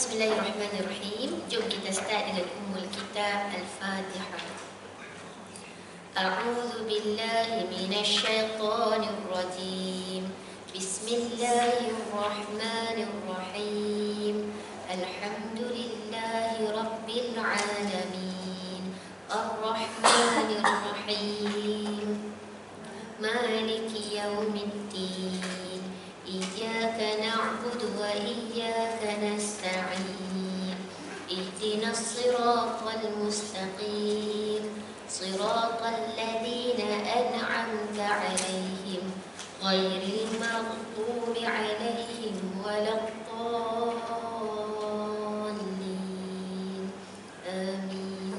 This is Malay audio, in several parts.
Bismillahirrahmanirrahim. Jom kita start dengan Ummul Kitab Al-Fatihah. A'udzu billahi minasy syaithanir rajim. Bismillahirrahmanirrahim. Alhamdulillahi rabbil alamin. Ar-Rahmanir Rahim. Maliki yaumiddin. Iyyaka na'budu wa iyyaka nasta'in. Ihdinas siratal mustaqim. Siratal ladzina an'amta 'alaihim ghairil maghdubi 'alaihim waladdallin. Amin.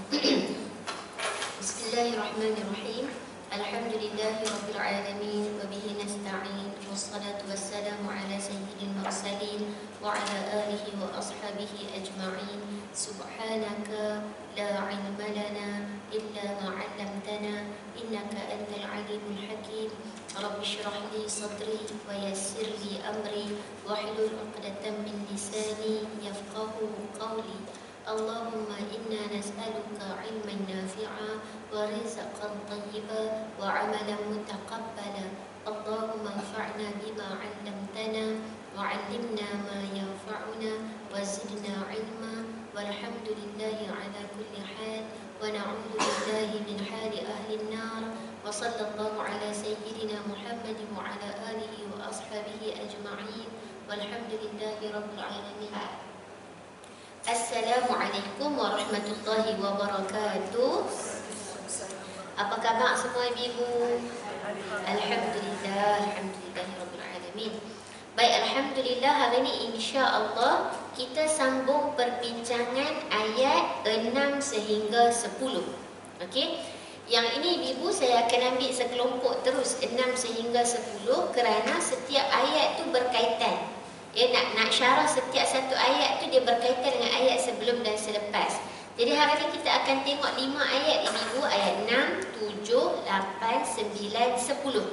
Bismillahirrahmanirrahim. Alhamdulillahi rabbil alamin wa bihi nasta'in. Wassalatu wassalamu ala sayyidil mursalin wa ala alihi wa ashabihi ajma'in. Subhanaka la ilma lana illa ma 'allamtana innaka antal alimul hakim. Rabbi shrah li sadri wa yassir li amri wahlul 'uqdatam min lisani yafqahu qawli. Allahumma inna nas'aluka 'ilman nafi'a wa rizqan thayyiban wa 'amalan mutaqabbala. Allahumma anfa'na bima 'allamtana wa 'allimna ma yanfa'una wa zidna 'ilma. Walhamdulillahi 'ala kulli hal wa na'udzu billahi min hali ahli an-nar. Wa sallallahu 'ala sayyidina Muhammadin wa 'ala alihi wa ashabihi ajma'in. Walhamdulillahi rabbil alamin. Assalamualaikum warahmatullahi wabarakatuh. Apa khabar semua ibu? Alhamdulillah, alhamdulillahirabbil alamin. Baik, alhamdulillah, hari ini insya-Allah kita sambung perbincangan ayat 6 sehingga 10. Okey. Yang ini ibu saya akan ambil sekelompok terus 6 sehingga 10 kerana setiap ayat tu berkaitan. Ya, nak syarah setiap satu ayat tu dia berkaitan dengan ayat sebelum dan selepas. Jadi hari ini kita akan tengok 5 ayat ibu, ayat 6, 7, 8, 9, 10.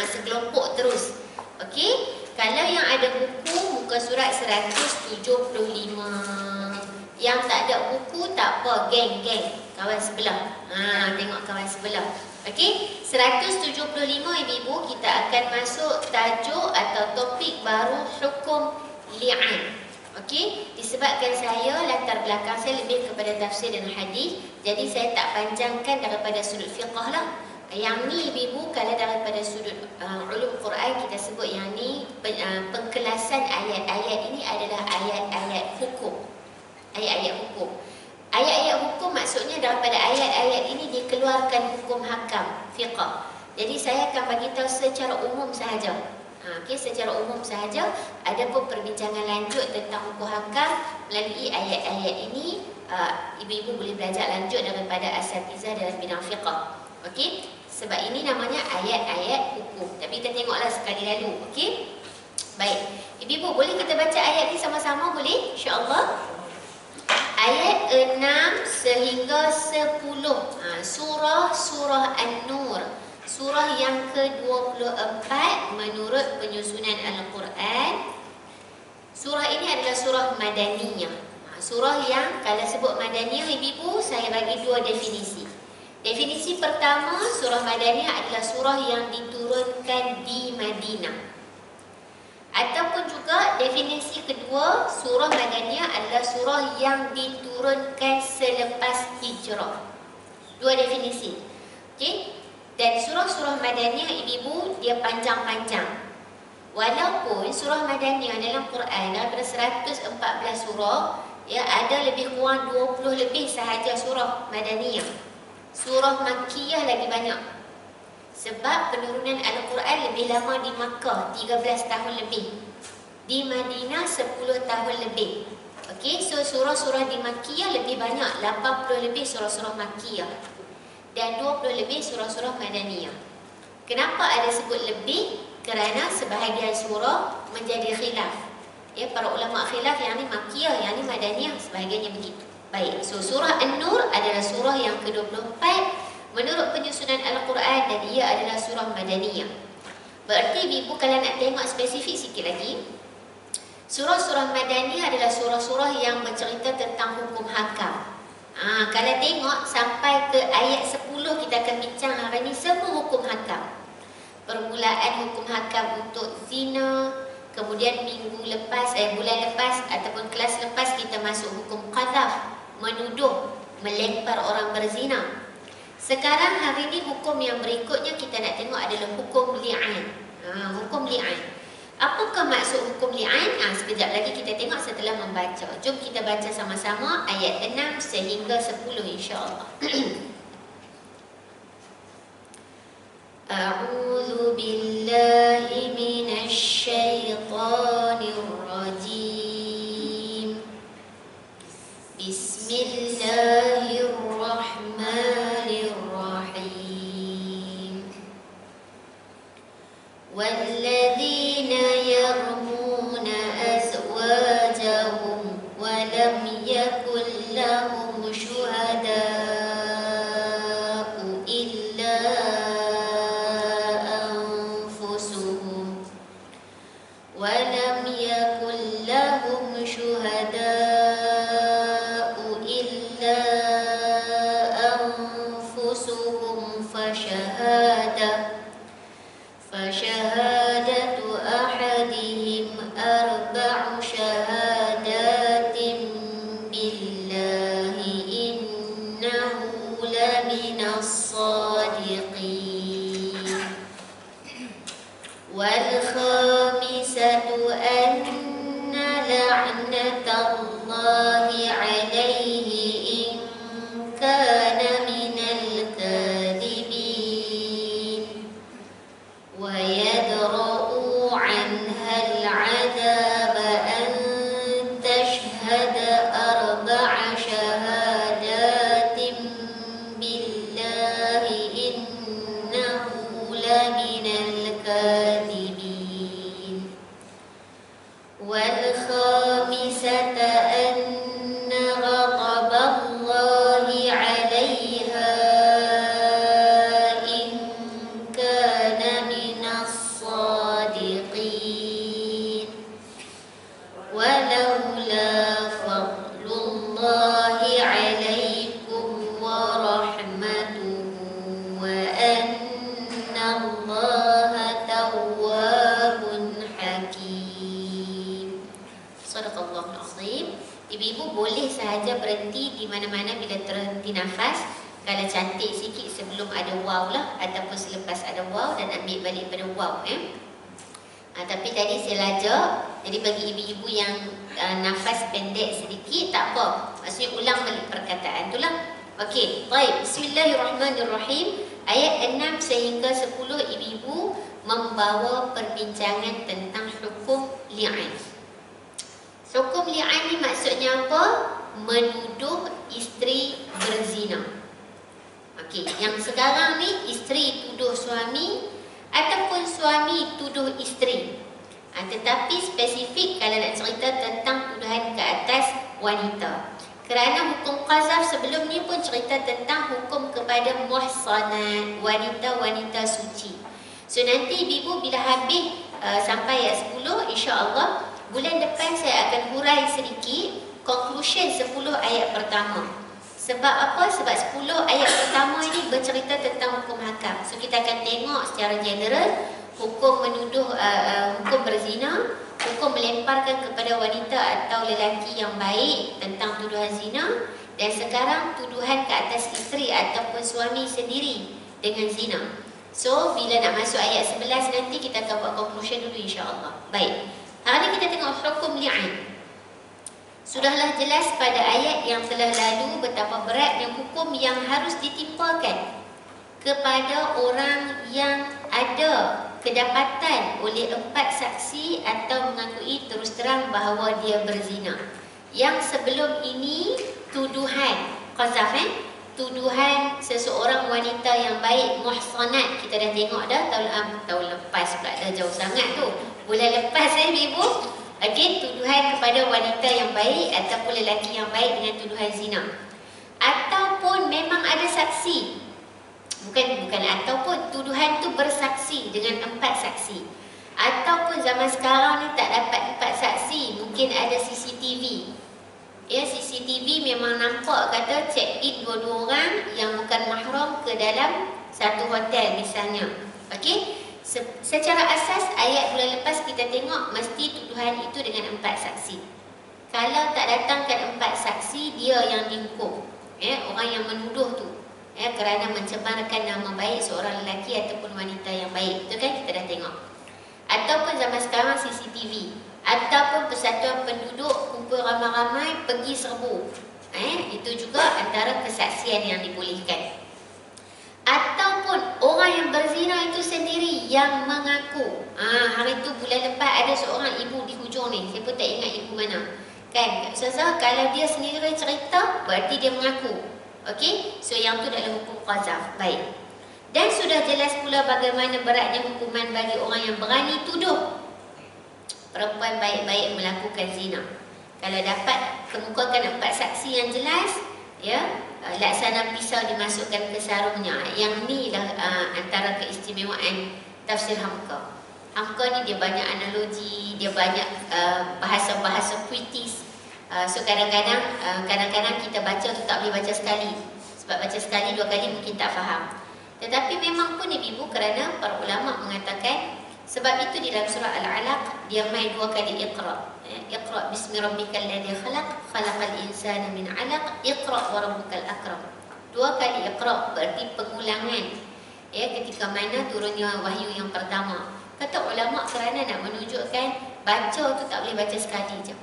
Sekelompok terus. Okey? Kalau yang ada buku, muka surat 175. Yang tak ada buku, tak apa, geng-geng. Kawan sebelah. Tengok kawan sebelah. Okey? 175 ibu, kita akan masuk tajuk atau topik baru, hukum li'an. Okey, disebabkan saya latar belakang saya lebih kepada tafsir dan hadis, jadi saya tak panjangkan daripada sudut fiqh lah. Yang ni ibu kalau daripada sudut ulum Quran kita sebut yang ni pengkelasan ayat-ayat ini adalah ayat-ayat hukum. Ayat-ayat hukum. Ayat-ayat hukum maksudnya daripada ayat-ayat ini dikeluarkan hukum hakam fiqh. Jadi saya akan bagi tahu secara umum sahaja. Okey, secara umum sahaja. Adapun perbincangan lanjut tentang hukum hakam melalui ayat-ayat ini, ibu-ibu boleh belajar lanjut daripada asatizah dalam bidang fiqh. Okey, sebab ini namanya ayat-ayat hukum. Tapi kita tengoklah sekali lalu. Okey, baik, ibu-ibu boleh kita baca ayat ini sama-sama, boleh? InsyaAllah. Ayat 6 sehingga 10. Surah An-Nur. Surah yang ke-24 menurut penyusunan Al-Quran. Surah ini adalah surah Madaniyah. Surah yang kalau sebut Madaniyah ibu-ibu, saya bagi 2 definisi. Definisi pertama, surah Madaniyah adalah surah yang diturunkan di Madinah. Ataupun juga definisi kedua, surah Madaniyah adalah surah yang diturunkan selepas hijrah. 2 definisi. Okey? Dan surah-surah Madaniyah ibu-ibu dia panjang-panjang. Walaupun surah Madaniyah dalam Quran daripada 114 surah, ya ada lebih kurang 20 lebih sahaja surah Madaniyah. Surah Makkiyah lagi banyak. Sebab penurunan Al-Quran lebih lama di Makkah, 13 tahun lebih. Di Madinah 10 tahun lebih. Okey, so surah-surah di Makkiyah lebih banyak, 80 lebih surah-surah Makkiyah. Dan 20 lebih surah-surah Madaniyah. Kenapa ada sebut lebih? Kerana sebahagian surah menjadi khilaf. Ya, para ulama khilaf yang ni Makkiyah, yang ni Madaniyah, sebahagiannya begitu. Baik, so surah An-Nur adalah surah yang ke-24 menurut penyusunan Al-Quran dan ia adalah surah Madaniyah. Berarti ibu kalau nak tengok spesifik sikit lagi, Surah-surah Madani adalah surah-surah yang bercerita tentang hukum hakam. Kalau tengok sampai ke ayat 10 kita akan bincang hari ini semua hukum hakam. Permulaan hukum hakam untuk zina, kemudian minggu lepas, bulan lepas ataupun kelas lepas kita masuk hukum qadhaf, menuduh, melempar orang berzina. Sekarang hari ini hukum yang berikutnya kita nak tengok adalah hukum li'an. Hukum li'an. Apakah maksud hukum li'an? Sekejap lagi kita tengok setelah membaca. Jom kita baca sama-sama ayat 6 sehingga 10 insya-Allah. A'udzu billahi minasy syaithanir rajim. Bismillahirrahmanirrahim. والذين يرمون أزواجهم ولم يكن لهم شهداء إلا أنفسهم ولم يكن لهم شهداء إلا أنفسهم فشهادة أحدهم أربع شهادات بالله إنه لمن الصادقين والخامسة أن لعنة الله عليه إن كان من الكاذبين ويدرأ عنها العذاب أن تشهد أربع شهادات بالله إنه لمن الكاذبين والخامسة أن غضب الله عليها إن كان من الصادقين ولولا فضل الله عليكم ورحمته وأن الله تواب حكيم. Sadaqallahul azim. Ibu-ibu boleh sahaja berhenti di mana-mana bila terhenti nafas. Kalau cantik sikit sebelum ada waw lah, ataupun selepas ada waw, dan ambil balik pada waw. Tapi tadi saya lajak, jadi bagi ibu-ibu yang nafas pendek sedikit tak apa, maksudnya ulang balik perkataan tu lah. Okey, baik. Bismillahirrahmanirrahim. Ayat 6 sehingga 10 ibu-ibu membawa perbincangan tentang hukum li'an. Hukum li'an ni maksudnya apa? Menuduh isteri berzina. Okey, yang sekarang ni isteri tuduh suami ataupun suami tuduh isteri. Tetapi spesifik kalau nak cerita tentang tuduhan ke atas wanita. Kerana hukum qazaf sebelum ni pun cerita tentang hukum kepada muhsanat, wanita-wanita suci. So nanti ibu bila habis sampai ayat 10 insya-Allah bulan depan saya akan hurai sedikit conclusion 10 ayat pertama. Sebab apa? Sebab 10 ayat pertama ini bercerita tentang hukum hakam. So kita akan tengok secara general hukum menuduh, hukum berzina, hukum melemparkan kepada wanita atau lelaki yang baik tentang tuduhan zina, dan sekarang tuduhan ke atas isteri ataupun suami sendiri dengan zina. So bila nak masuk ayat 11 nanti kita akan buat conclusion dulu insya-Allah. Baik. Hari ini kita tengok hukum li'an. Sudahlah jelas pada ayat yang telah lalu betapa beratnya hukum yang harus ditimpakan kepada orang yang ada kedapatan oleh 4 saksi atau mengakui terus terang bahawa dia berzina. Yang sebelum ini tuduhan qazaf, tuduhan seseorang wanita yang baik muhsanat, kita dah tengok dah tahun lepas pula, dah jauh sangat tu, bulan lepas ibu. Okey, tuduhan kepada wanita yang baik ataupun lelaki yang baik dengan tuduhan zina. Ataupun memang ada saksi. Bukan ataupun tuduhan tu bersaksi dengan 4 saksi. Ataupun zaman sekarang ni tak dapat 4 saksi, mungkin ada CCTV. Ya, CCTV memang nampak kata check in dua-dua orang yang bukan mahram ke dalam satu hotel misalnya. Okey. Secara asas ayat bulan lepas kita tengok mesti tuduhan itu dengan 4 saksi. Kalau tak datangkan 4 saksi, dia yang dihukum. Orang yang menuduh tu. Kerana mencemarkan nama baik seorang lelaki ataupun wanita yang baik. Itu kan kita dah tengok. Ataupun zaman sekarang CCTV. Ataupun persatuan penduduk kumpul ramai-ramai pergi serbu. Itu juga antara kesaksian yang dibolehkan. Ataupun orang yang berzina itu sendiri yang mengaku. Hari tu bulan lepas ada seorang ibu di hujung ni. Saya pun tak ingat ibu mana. Kan, Ustazah, kalau dia sendiri cerita, berarti dia mengaku. Okey, so yang tu dalam hukum qazaf. Baik. Dan sudah jelas pula bagaimana beratnya hukuman bagi orang yang berani tuduh perempuan baik-baik melakukan zina. Kalau dapat kemukakan 4 saksi yang jelas, ya, laksana pisau dimasukkan ke sarungnya. Yang ni lah antara keistimewaan tafsir Hamka. Hamka ni dia banyak analogi, dia banyak bahasa-bahasa puitis. So kadang-kadang kita baca tu tak boleh baca sekali. Sebab baca sekali, 2 kali mungkin tak faham. Tetapi memang pun ibu kerana para ulama mengatakan, sebab itu di dalam surah Al-Alaq dia main 2 kali iqra. Iqra bismi rabbikal ladzi khalaq, khalaqal insana min 'alaq, iqra wa rabbukal akram. 2 kali iqra berarti pengulangan. Ketika mana turunnya wahyu yang pertama. Kata ulama kerana nak menunjukkan baca tu tak boleh baca sekali je.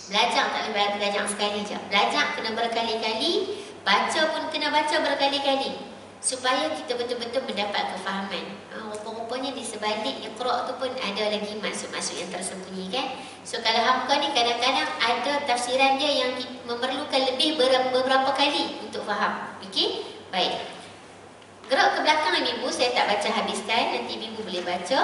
Belajar tak boleh belajar sekali je. Belajar kena berkali-kali, baca pun kena baca berkali-kali, supaya kita betul-betul mendapat kefahaman. Rupa-rupanya di sebalik iqra' tu pun ada lagi maksud-maksud yang tersembunyi kan. So kalau Hamka ni kadang-kadang ada tafsiran dia yang memerlukan lebih beberapa kali untuk faham. Okey? Baik. Gerak ke belakang ibu, saya tak baca habiskan, nanti ibu boleh baca.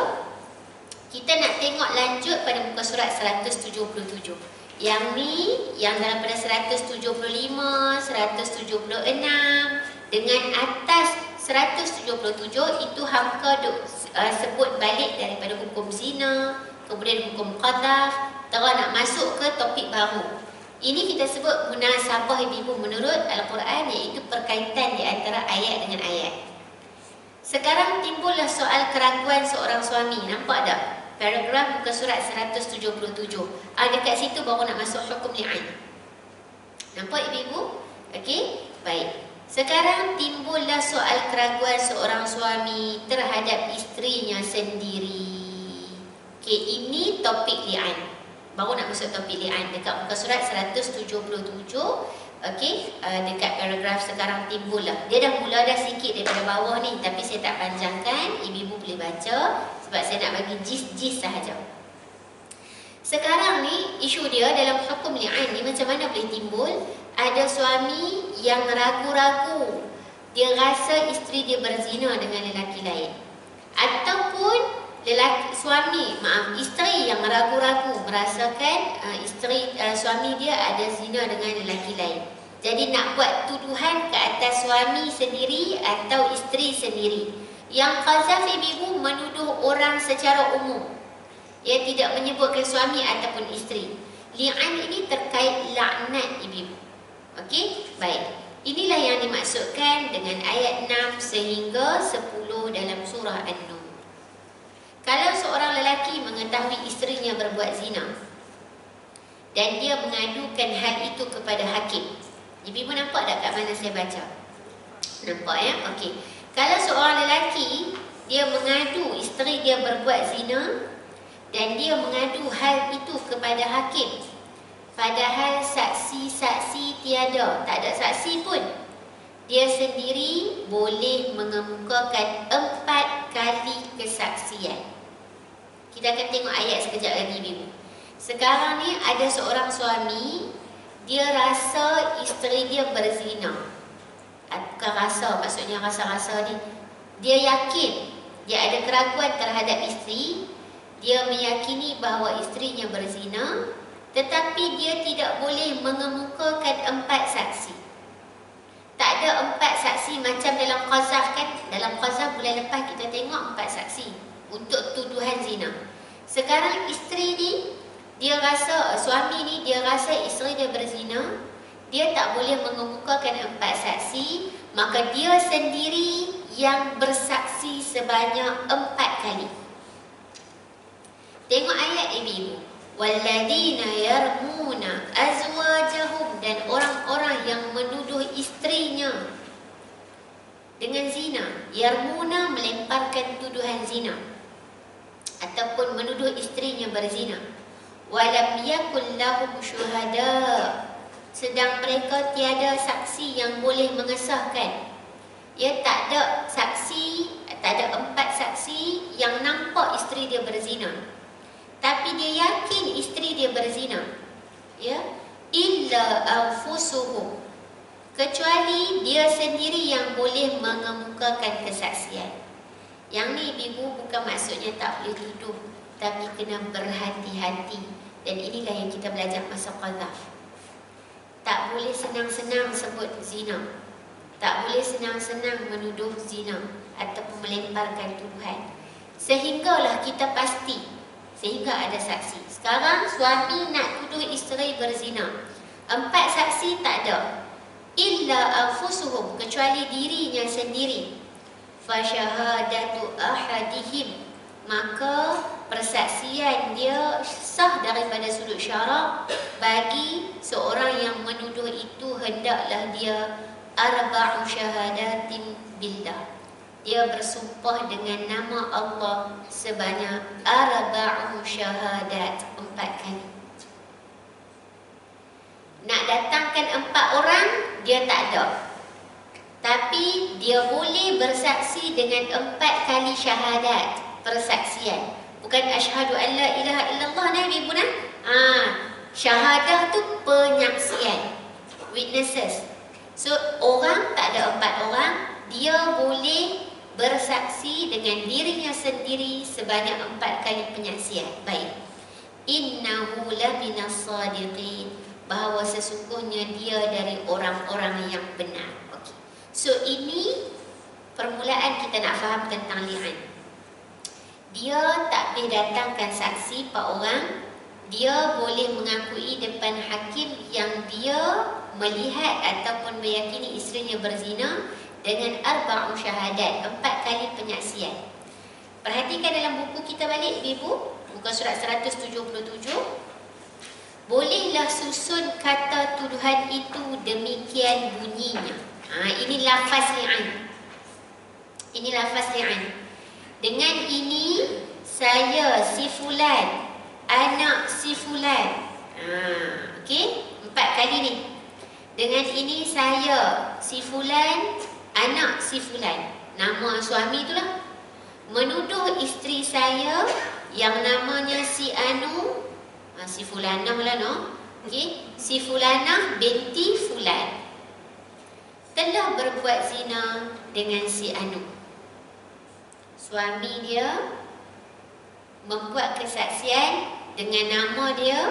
Kita nak tengok lanjut pada muka surat 177. Yang ni, yang daripada 175, 176 dengan atas 177 itu Hamka sebut balik daripada hukum zina, kemudian hukum qadhaf, terus nak masuk ke topik baru. Ini kita sebut munasabah ibu menurut Al-Quran, iaitu perkaitan di antara ayat dengan ayat. Sekarang timbullah soal keraguan seorang suami. Nampak tak? Paragraf muka surat 177. Dekat situ baru nak masuk hukum li'an. Nampak ibu-ibu? Okey? Baik. Sekarang timbullah soal keraguan seorang suami terhadap isterinya sendiri. Okey, ini topik li'an. Baru nak masuk topik li'an dekat muka surat 177. Okey, dekat paragraf sekarang timbul lah. Dia dah mula dah sikit daripada bawah ni, tapi saya tak panjangkan, ibu-ibu boleh baca sebab saya nak bagi gist sahaja. Sekarang ni isu dia dalam hukum li'an ni macam mana boleh timbul? Ada suami yang ragu-ragu, dia rasa isteri dia berzina dengan lelaki lain, ataupun isteri yang ragu-ragu merasakan suami dia ada zina dengan lelaki lain. Jadi nak buat tuduhan ke atas suami sendiri atau isteri sendiri. Yang qazaf ibu menuduh orang secara umum. Ia tidak menyebutkan suami ataupun isteri. Li'an ini terkait laknat ibu. Okey? Baik. Inilah yang dimaksudkan dengan ayat 6 sehingga 10 dalam surah An-Nur. Kalau seorang lelaki mengetahui isterinya berbuat zina dan dia mengadukan hal itu kepada hakim. Ibu nampak tak kat mana saya baca? Nampak ya? Okey. Kalau seorang lelaki dia mengadu isteri dia berbuat zina dan dia mengadu hal itu kepada hakim, padahal saksi-saksi tiada, tak ada saksi pun, dia sendiri boleh mengemukakan 4 kali kesaksian. Kita akan tengok ayat sekejap lagi ibu. Sekarang ni ada seorang suami, dia rasa isteri dia berzina. Bukan rasa, maksudnya rasa-rasa ni, dia yakin, dia ada keraguan terhadap isteri. Dia meyakini bahawa isterinya berzina, tetapi dia tidak boleh mengemukakan 4 saksi. Tak ada 4 saksi macam dalam qazaf kan. Dalam qazaf bulan lepas kita tengok 4 saksi. untuk tuduhan zina. Sekarang isteri ni, dia rasa, suami ni dia rasa isteri dia berzina, dia tak boleh mengemukakan 4 saksi, maka dia sendiri yang bersaksi sebanyak 4 kali. Tengok ayat ibu-ibu. Walladzina yarmuna azwajahum, dan orang-orang yang menuduh istrinya dengan zina. Yarmuna, melemparkan tuduhan zina ataupun menuduh istrinya berzina. Walam yakul lahum syuhada, sedang mereka tiada saksi yang boleh mengesahkan. Ya, tak ada saksi, tak ada 4 saksi yang nampak isteri dia berzina, tapi dia yakin isteri dia berzina. Ya, illa anfusuhum, kecuali dia sendiri yang boleh mengemukakan kesaksian. Yang ni ibu bukan maksudnya tak boleh tuduh, tapi kena berhati-hati. Dan inilah yang kita belajar masa qadhaf. Tak boleh senang-senang sebut zina, tak boleh senang-senang menuduh zina ataupun melemparkan tuduhan, sehinggalah kita pasti, sehingga ada saksi. Sekarang suami nak tuduh isteri berzina, 4 saksi tak ada. Illa anfusuhum, kecuali dirinya sendiri. Fasyahadatu ahadihim, maka persaksian dia sah daripada sudut syarak bagi seorang yang menuduh itu, hendaklah dia arba'u syahadatin billah, dia bersumpah dengan nama Allah sebanyak arba'u syahadat, 4 kali. Nak datangkan 4 orang dia tak ada, tapi dia boleh bersaksi dengan 4 kali syahadat, persaksian. Bukan asyhadu an la ilaha illallah Nabi Ibu nak. Syahadah tu penyaksian, witnesses. So orang tak ada 4 orang, dia boleh bersaksi dengan dirinya sendiri sebanyak 4 kali penyaksian. Baik. Innahu laminas sadiqin, bahawa sesungguhnya dia dari orang-orang yang benar. Okey. So ini permulaan kita nak faham tentang li'an. Dia tak boleh datangkan saksi 4 orang. Dia boleh mengakui depan hakim yang dia melihat ataupun meyakini isterinya berzina dengan arba'u syahadat, 4 kali penyaksian. Perhatikan dalam buku kita balik ibu, muka surat 177. Bolehlah susun kata tuduhan itu demikian bunyinya. Ini lafaz li'an. Ini lafaz li'an. Dengan ini saya si fulan, anak si fulan. Okey, 4 kali ni. Dengan ini saya si fulan, anak si fulan, nama suami itulah, menuduh isteri saya yang namanya si Anu, si fulanah lah no. Okey, si fulanah binti fulan telah berbuat zina dengan si Anu. Suami dia membuat kesaksian dengan nama dia.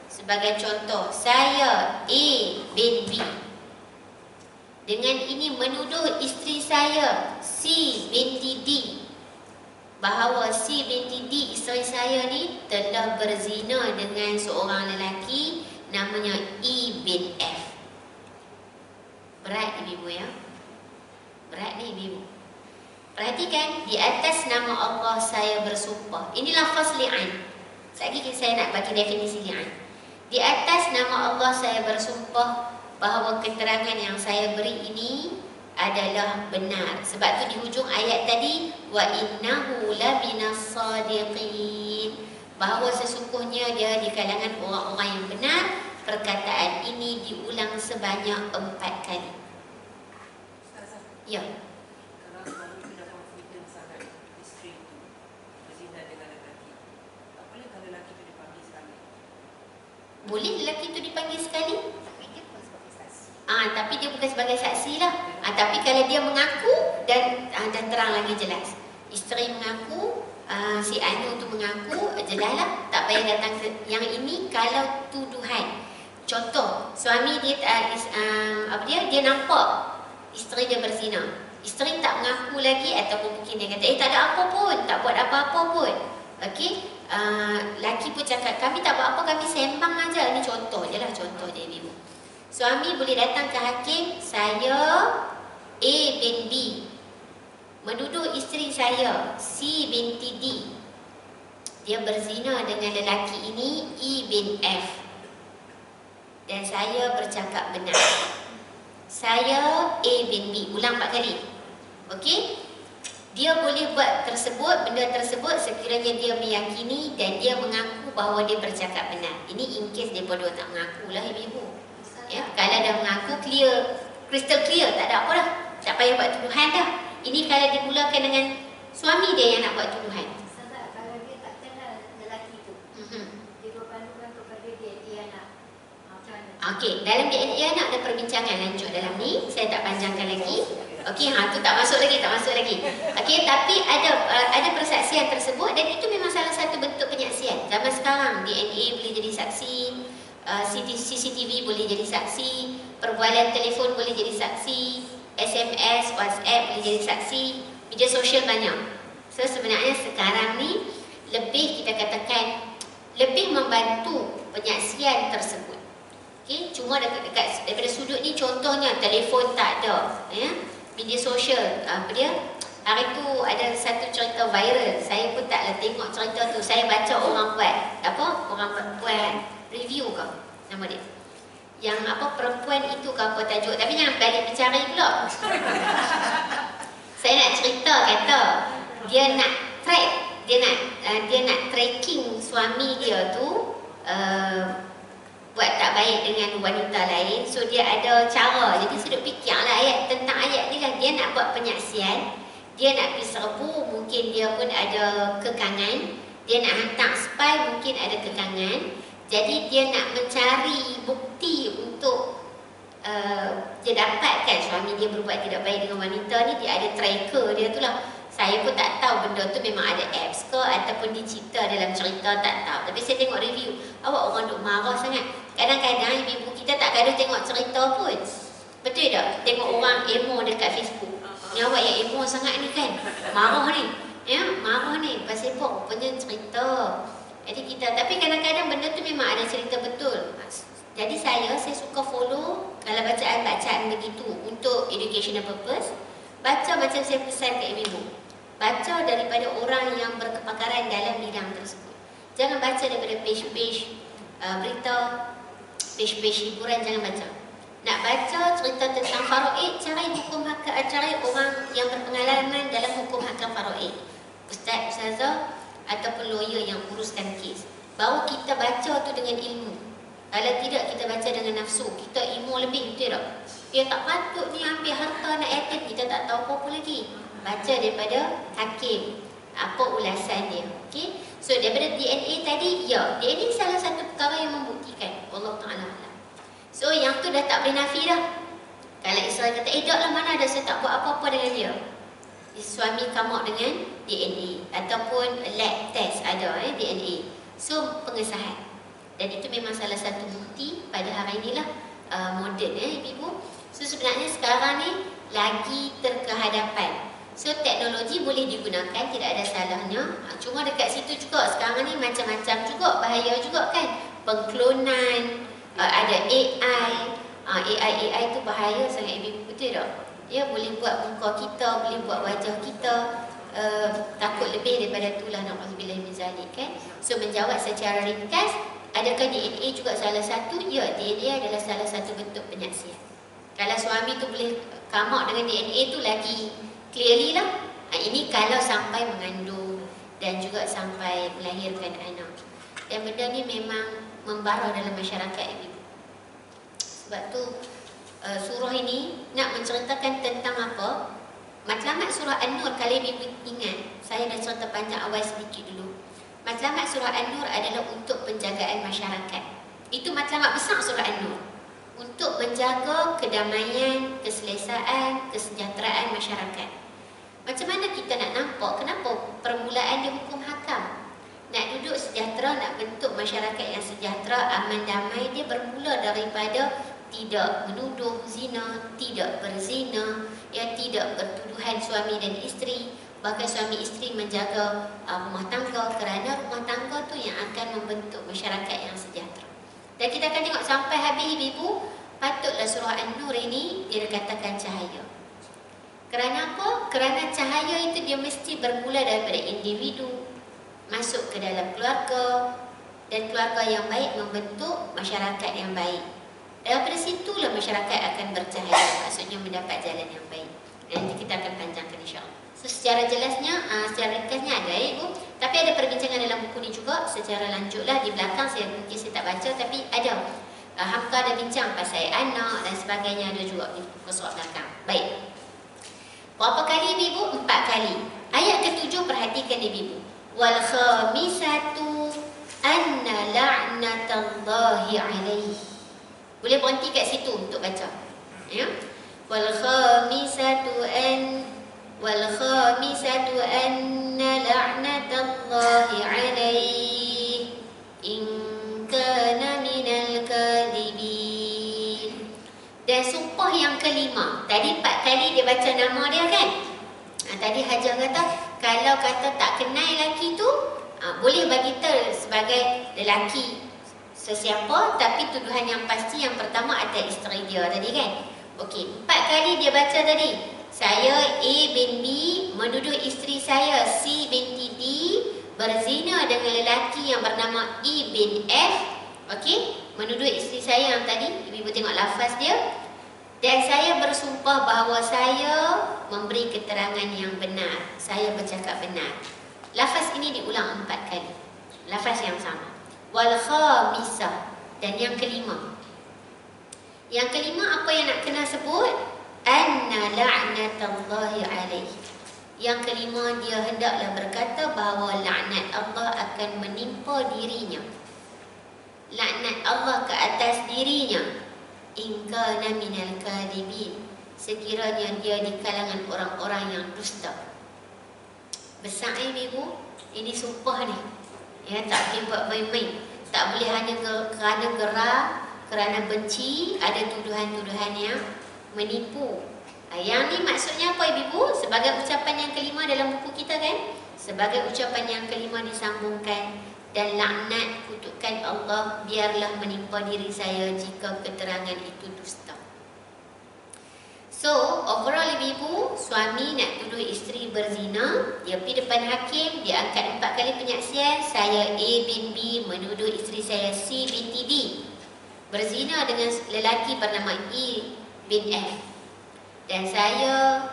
Sebagai contoh, saya A bin B. Dengan ini menuduh isteri saya C binti D bahawa C binti D, isteri saya ni, telah berzina dengan seorang lelaki namanya E bin F. Berat ibu ya. Berat ni ibu. Perhatikan, di atas nama Allah saya bersumpah. Ini lafaz li'an. Sekali saya nak bagi definisi li'an. Di atas nama Allah saya bersumpah bahawa keterangan yang saya beri ini adalah benar. Sebab tu di hujung ayat tadi, wa innahu laminas sadiqin, bahawa sesungguhnya dia di kalangan orang-orang yang benar. Perkataan ini diulang sebanyak 4 kali. Ya. Boleh lelaki itu dipanggil sekali, tapi dia bukan sebagai saksi lah. Tapi kalau dia mengaku dan terang lagi jelas, isteri mengaku, si Anu tu mengaku, jelas lah, tak payah datang yang ini. Kalau tuduhan, contoh suami dia dia nampak isteri dia berzina. Isteri tak mengaku lagi ataupun mungkin dia kata, tak ada apa pun, tak buat apa-apa pun. Okey, laki pun cakap, kami tak buat apa, kami sembang aja. Ini contoh je lah, contoh je ibu. Suami boleh datang ke hakim, saya A bin B menuduh isteri saya C binti D, dia berzina dengan lelaki ini E bin F, dan saya bercakap benar. Saya A bin B, ulang 4 kali. Okey, dia boleh buat tersebut, benda tersebut sekiranya dia meyakini dan dia mengaku bahawa dia bercakap benar. Ini in case dia bodoh tak mengaku lah ibu-ibu. Ya, kalau dah mengaku clear, crystal clear, tak ada apa dah, tak payah buat tuduhan dah. Ini kalau dimulakan dengan suami dia yang nak buat tuduhan. Kalau dia tak kenal lelaki tu, dia berpandukan kepada dia anak. Macam mana? Okey, dalam DNA anak ada perbincangan lanjut dalam ni, saya tak panjangkan lagi. Okey, tu tak masuk lagi. Okey, tapi ada persaksian tersebut dan itu memang salah satu bentuk penyaksian. Zaman sekarang DNA boleh jadi saksi, CCTV boleh jadi saksi, perbualan telefon boleh jadi saksi, SMS, WhatsApp boleh jadi saksi, media sosial banyak. So sebenarnya sekarang ni lebih, kita katakan, lebih membantu penyaksian tersebut. Okey, cuma dekat daripada sudut ni contohnya telefon tak ada, ya. Media sosial, apa dia? Hari tu ada satu cerita viral, saya pun taklah tengok cerita tu, saya baca orang buat, orang buat review ke nama dia. Yang perempuan itu ke apa tajuk, tapi jangan balik mencari pula. Saya nak cerita, kata dia nak track, dia nak tracking suami dia tu buat tak baik dengan wanita lain. So dia ada cara. Jadi saya fikirlah ayat tentang ayat ni lah. Dia nak buat penyaksian, dia nak pergi serbu, mungkin dia pun ada kekangan, dia nak hantar spy, mungkin ada kekangan. Jadi dia nak mencari bukti untuk dia dapatkan suami dia berbuat tidak baik dengan wanita ni. Dia ada tracker dia tu lah. Saya pun tak tahu benda tu memang ada apps ke ataupun dicipta dalam cerita, tak tahu. Tapi saya tengok review, awak orang duk marah sangat. Kadang-kadang ibu kita tak gaduh tengok cerita pun. Betul tak? Tengok orang emo dekat Facebook. Ni awak yang emo sangat ni kan? Marah ni. Ya, marah ni. Pasal apa? Rupanya cerita. Jadi kita, tapi kadang-kadang benda tu memang ada cerita betul. Jadi saya suka follow kalau bacaan-bacaan begitu untuk educational purpose. Baca macam saya pesan ke ibu-ibu. Baca daripada orang yang berkepakaran dalam bidang tersebut. Jangan baca daripada page-page berita, page-page hiburan, jangan baca. Nak baca cerita tentang faraid, cari hukum hakam, cari orang yang berpengalaman dalam hukum hakam faraid. Ustaz, ustazah ataupun lawyer yang uruskan kes. Baru kita baca tu dengan ilmu. Kalau tidak, kita baca dengan nafsu, kita ilmu lebih, betul tak? Dia tak patut ni ambil harta anak yatim, kita tak tahu apa-apa lagi. Baca daripada hakim, apa ulasan dia. Okay? So daripada DNA tadi, ya, DNA salah satu perkara yang membuktikan. Allah Ta'ala. So yang tu dah tak boleh nafi dah. Kalau isteri kata, taklah, mana ada, saya tak buat apa-apa dengan dia. Suami come dengan DNA ataupun lab test ada DNA. So pengesahan. Dan itu memang salah satu bukti pada hari inilah moden ibu-ibu. So sebenarnya sekarang ni lagi terkehadapan. So teknologi boleh digunakan, tidak ada salahnya. Cuma dekat situ juga sekarang ni macam-macam juga, bahaya juga kan. Pengklonan, ada AI. AI tu bahaya sangat ibu-ibu, betul tak? Dia boleh buat muka kita, boleh buat wajah kita. Takut lebih daripada itulah, na'udzubillah min zalik kan. So menjawab secara ringkas, adakah DNA juga salah satu? Ya, DNA adalah salah satu bentuk penyaksian. Kalau suami tu boleh kamak dengan DNA tu lagi clearly lah. Ini kalau sampai mengandung dan juga sampai melahirkan anak. Dan benda ni memang membara dalam masyarakat ibu. Sebab tu surah ini nak menceritakan tentang apa? Matlamat surah An-Nur, kalau ibu ingat, saya dah cerita panjang awal sedikit dulu. Matlamat surah An-Nur adalah untuk penjagaan masyarakat. Itu matlamat besar surah An-Nur. Untuk menjaga kedamaian, keselesaan, kesejahteraan masyarakat. Macam mana kita nak nampak kenapa permulaan dia hukum hakam? Nak duduk sejahtera, nak bentuk masyarakat yang sejahtera, aman, damai, dia bermula daripada tidak menuduh zina, tidak berzina, ya, tidak bertuduhan suami dan isteri. Bahkan suami isteri menjaga rumah tangga, kerana rumah tangga tu yang akan membentuk masyarakat yang sejahtera. Dan kita akan tengok sampai habis ibu-ibu, patutlah surah An-Nur ini dia katakan cahaya. Kerana apa? Kerana cahaya itu dia mesti bermula daripada individu, masuk ke dalam keluarga, dan keluarga yang baik membentuk masyarakat yang baik. Daripada situlah masyarakat akan bercahaya, maksudnya mendapat jalan yang baik. Nanti kita akan panjangkan insya-Allah. So, secara jelasnya, secara ringkasnya ada ibu. Tapi ada perbincangan dalam buku ni juga secara lanjutlah di belakang. Mungkin saya tak baca, tapi ada. Hamka ada bincang pasal anak dan sebagainya, ada juga di buku surat belakang. Baik. Berapa kali ibu? 4 kali. Ayat ke-7 perhatikan ibu. Wal khamisatu anna la'natallahi alaihi. Boleh berhenti kat situ untuk baca. Ya. Wal khamisatu anna la'natallahi alaihi in kana minal kadhibin. Dan sumpah yang kelima. Tadi 4 kali dia baca nama dia kan? Tadi Hajar kata kalau kata tak kenal lelaki tu, boleh bagi kita sebagai lelaki sesiapa, tapi tuduhan yang pasti yang pertama atas isteri dia tadi kan. Okey, 4 kali dia baca tadi. Saya A bin B menuduh isteri saya C binti D berzina dengan lelaki yang bernama E bin F. Okey, menuduh isteri saya yang tadi, ibu tengok lafaz dia. Dan saya bersumpah bahawa saya memberi keterangan yang benar. Saya bercakap benar. Lafaz ini diulang 4 kali. Lafaz yang sama. Wal khamisah. Dan yang kelima. Yang kelima apa yang nak kena sebut? Anna la'natallahi alaihi. Yang kelima dia hendaklah berkata bahawa laknat Allah akan menimpa dirinya. Laknat Allah ke atas dirinya. In kana minal kadhibin. Sekiranya dia di kalangan orang-orang yang dusta. Besar ibu, ini sumpah ni. Ya, tak boleh buat main-main. Tak boleh hanya kerana gerak, kerana benci, ada tuduhan-tuduhan yang menipu. Yang ni maksudnya apa ibu? Sebagai ucapan yang kelima dalam buku kita kan? Sebagai ucapan yang kelima disambungkan. Dan laknat kutukan Allah biarlah menimpa diri saya jika keterangan itu dusta. So, overall ibu, suami nak tuduh isteri berzina, dia pergi depan hakim, dia angkat 4 kali penyaksian. Saya A bin B menuduh isteri saya C binti D berzina dengan lelaki bernama E bin F. Dan saya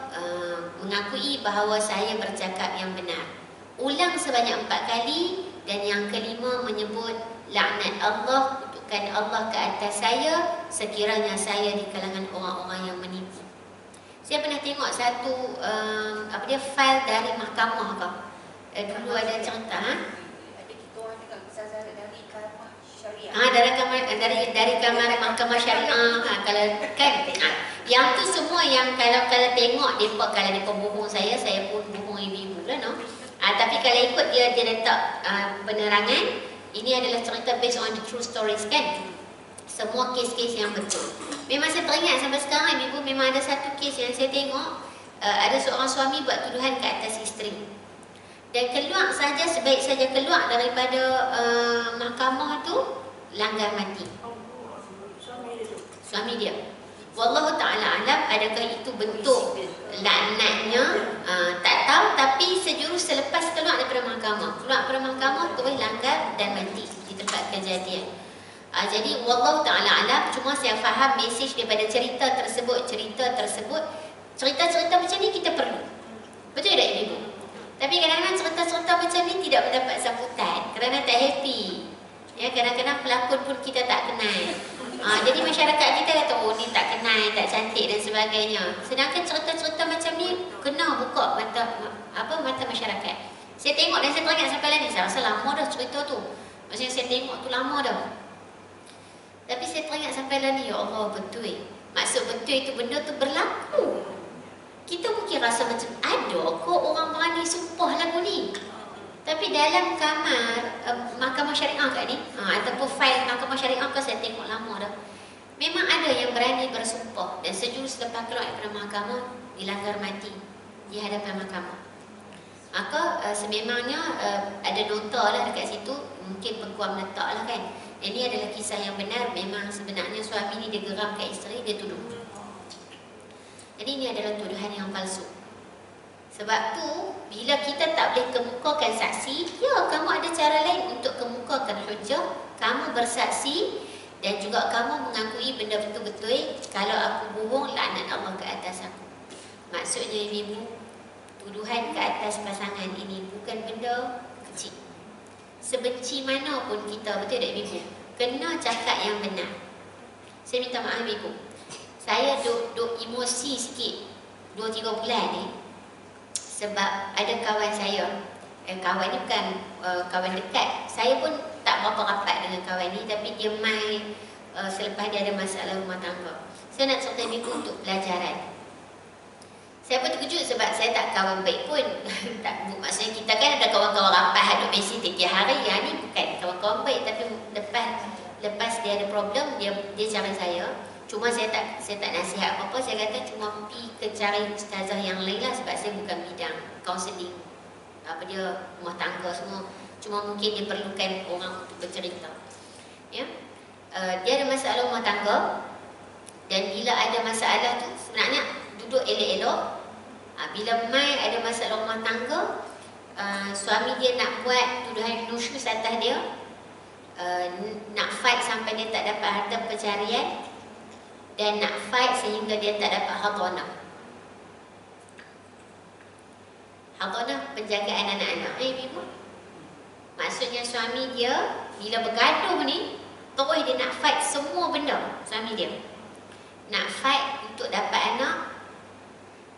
mengakui bahawa saya bercakap yang benar. Ulang sebanyak 4 kali. Dan yang kelima menyebut laknat Allah, kutukan Allah ke atas saya sekiranya saya di kalangan orang-orang yang menipu. Saya pernah tengok satu file dari mahkamah ke. Dulu ada cerita dari kamar mahkamah syariah. Kalau kan yang tu semua yang kalau tengok depa, kalau depa bohong saya pun bohong ibu-ibu lah no. Tapi kalau ikut dia letak penerangan, ini adalah cerita based on the true stories kan. Semua kes-kes yang betul. Memang saya teringat sampai sekarang ibu, memang ada satu kes yang saya tengok, ada seorang suami buat tuduhan ke atas isteri. Dan keluar saja, sebaik saja keluar daripada mahkamah tu, langgar mati. Suami dia. Wallahu ta'ala alam, adakah itu bentuk laknatnya? Tak tahu, tapi sejurus selepas keluar daripada mahkamah. Keluar daripada mahkamah, terus langgar dan mati di tempat kejadian. Jadi wallahu ta'ala alam, cuma saya faham mesej daripada cerita tersebut. Cerita-cerita macam ni kita perlu. Betul tak ibu? Tapi kadang-kadang cerita-cerita macam ni tidak mendapat sambutan kerana tak happy. Ya, kadang-kadang pelakon pun kita tak kenal. Jadi masyarakat kita kata, oh ni tak kenal, tak cantik dan sebagainya. Sedangkan cerita-cerita macam ni kena buka mata masyarakat. Saya tengok dan saya teringat sampai lagi. Saya rasa lama dah cerita tu. Maksudnya saya tengok tu lama dah. Tapi saya teringat sampai lagi, ya Allah betul. Maksud betul itu benda tu berlaku. Kita mungkin rasa macam ada kok orang berani sumpah lagu ni. Tapi dalam kamar mahkamah syariah kat ni, ataupun fail mahkamah syariah kan saya tengok lama dah. Memang ada yang berani bersumpah dan sejurus lepas keluar daripada mahkamah dilanggar mati di hadapan mahkamah. Maka sememangnya ada nota lah dekat situ, mungkin peguam letak lah kan. Ini adalah kisah yang benar. Memang sebenarnya suami ni dia geramkan isteri, dia tuduh. Jadi ini adalah tuduhan yang palsu. Sebab tu bila kita tak boleh kemukakan saksi, ya kamu ada cara lain untuk kemukakan hujah. Kamu bersaksi dan juga kamu mengakui benda betul-betul. Kalau aku bohong, laknat Allah ke atas aku. Maksudnya ibu, tuduhan ke atas pasangan ini bukan benda kecil. Sebenci mana pun kita, betul tak ibu, kena cakap yang benar. Saya minta maaf ibu, saya duk emosi sikit 2-3 bulan ni. Sebab ada kawan saya, kawan ni bukan kawan dekat. Saya pun tak berapa rapat dengan kawan ni, tapi dia main selepas dia ada masalah rumah tangga. Saya nak cerita ibu untuk pelajaran. Saya pun terkejut sebab saya tak kawan baik pun. Tak, maksudnya kita kan ada kawan-kawan rapat, duk mesej tiap hari. Yang ni bukan kawan-kawan baik, tapi lepas dia ada problem, dia cari saya. Cuma saya tak nasihat apa-apa. Saya kata cuma pergi ke cari ustazah yang lain lah, sebab saya bukan bidang kaunseling. Apa dia, rumah tangga semua. Cuma mungkin dia perlukan orang untuk bercerita. Ya, dia ada masalah rumah tangga. Dan bila ada masalah tu, sebenarnya duduk elok-elok. Bila mai ada masalah rumah tangga, suami dia nak buat tuduhan nusyus atas dia, nak fight sampai dia tak dapat harta pencarian, dan nak fight sehingga dia tak dapat hadanah. Hadanah penjagaan anak-anak. Ibu, maksudnya suami dia bila bergaduh ni, terus dia nak fight semua benda. Suami dia nak fight untuk dapat anak,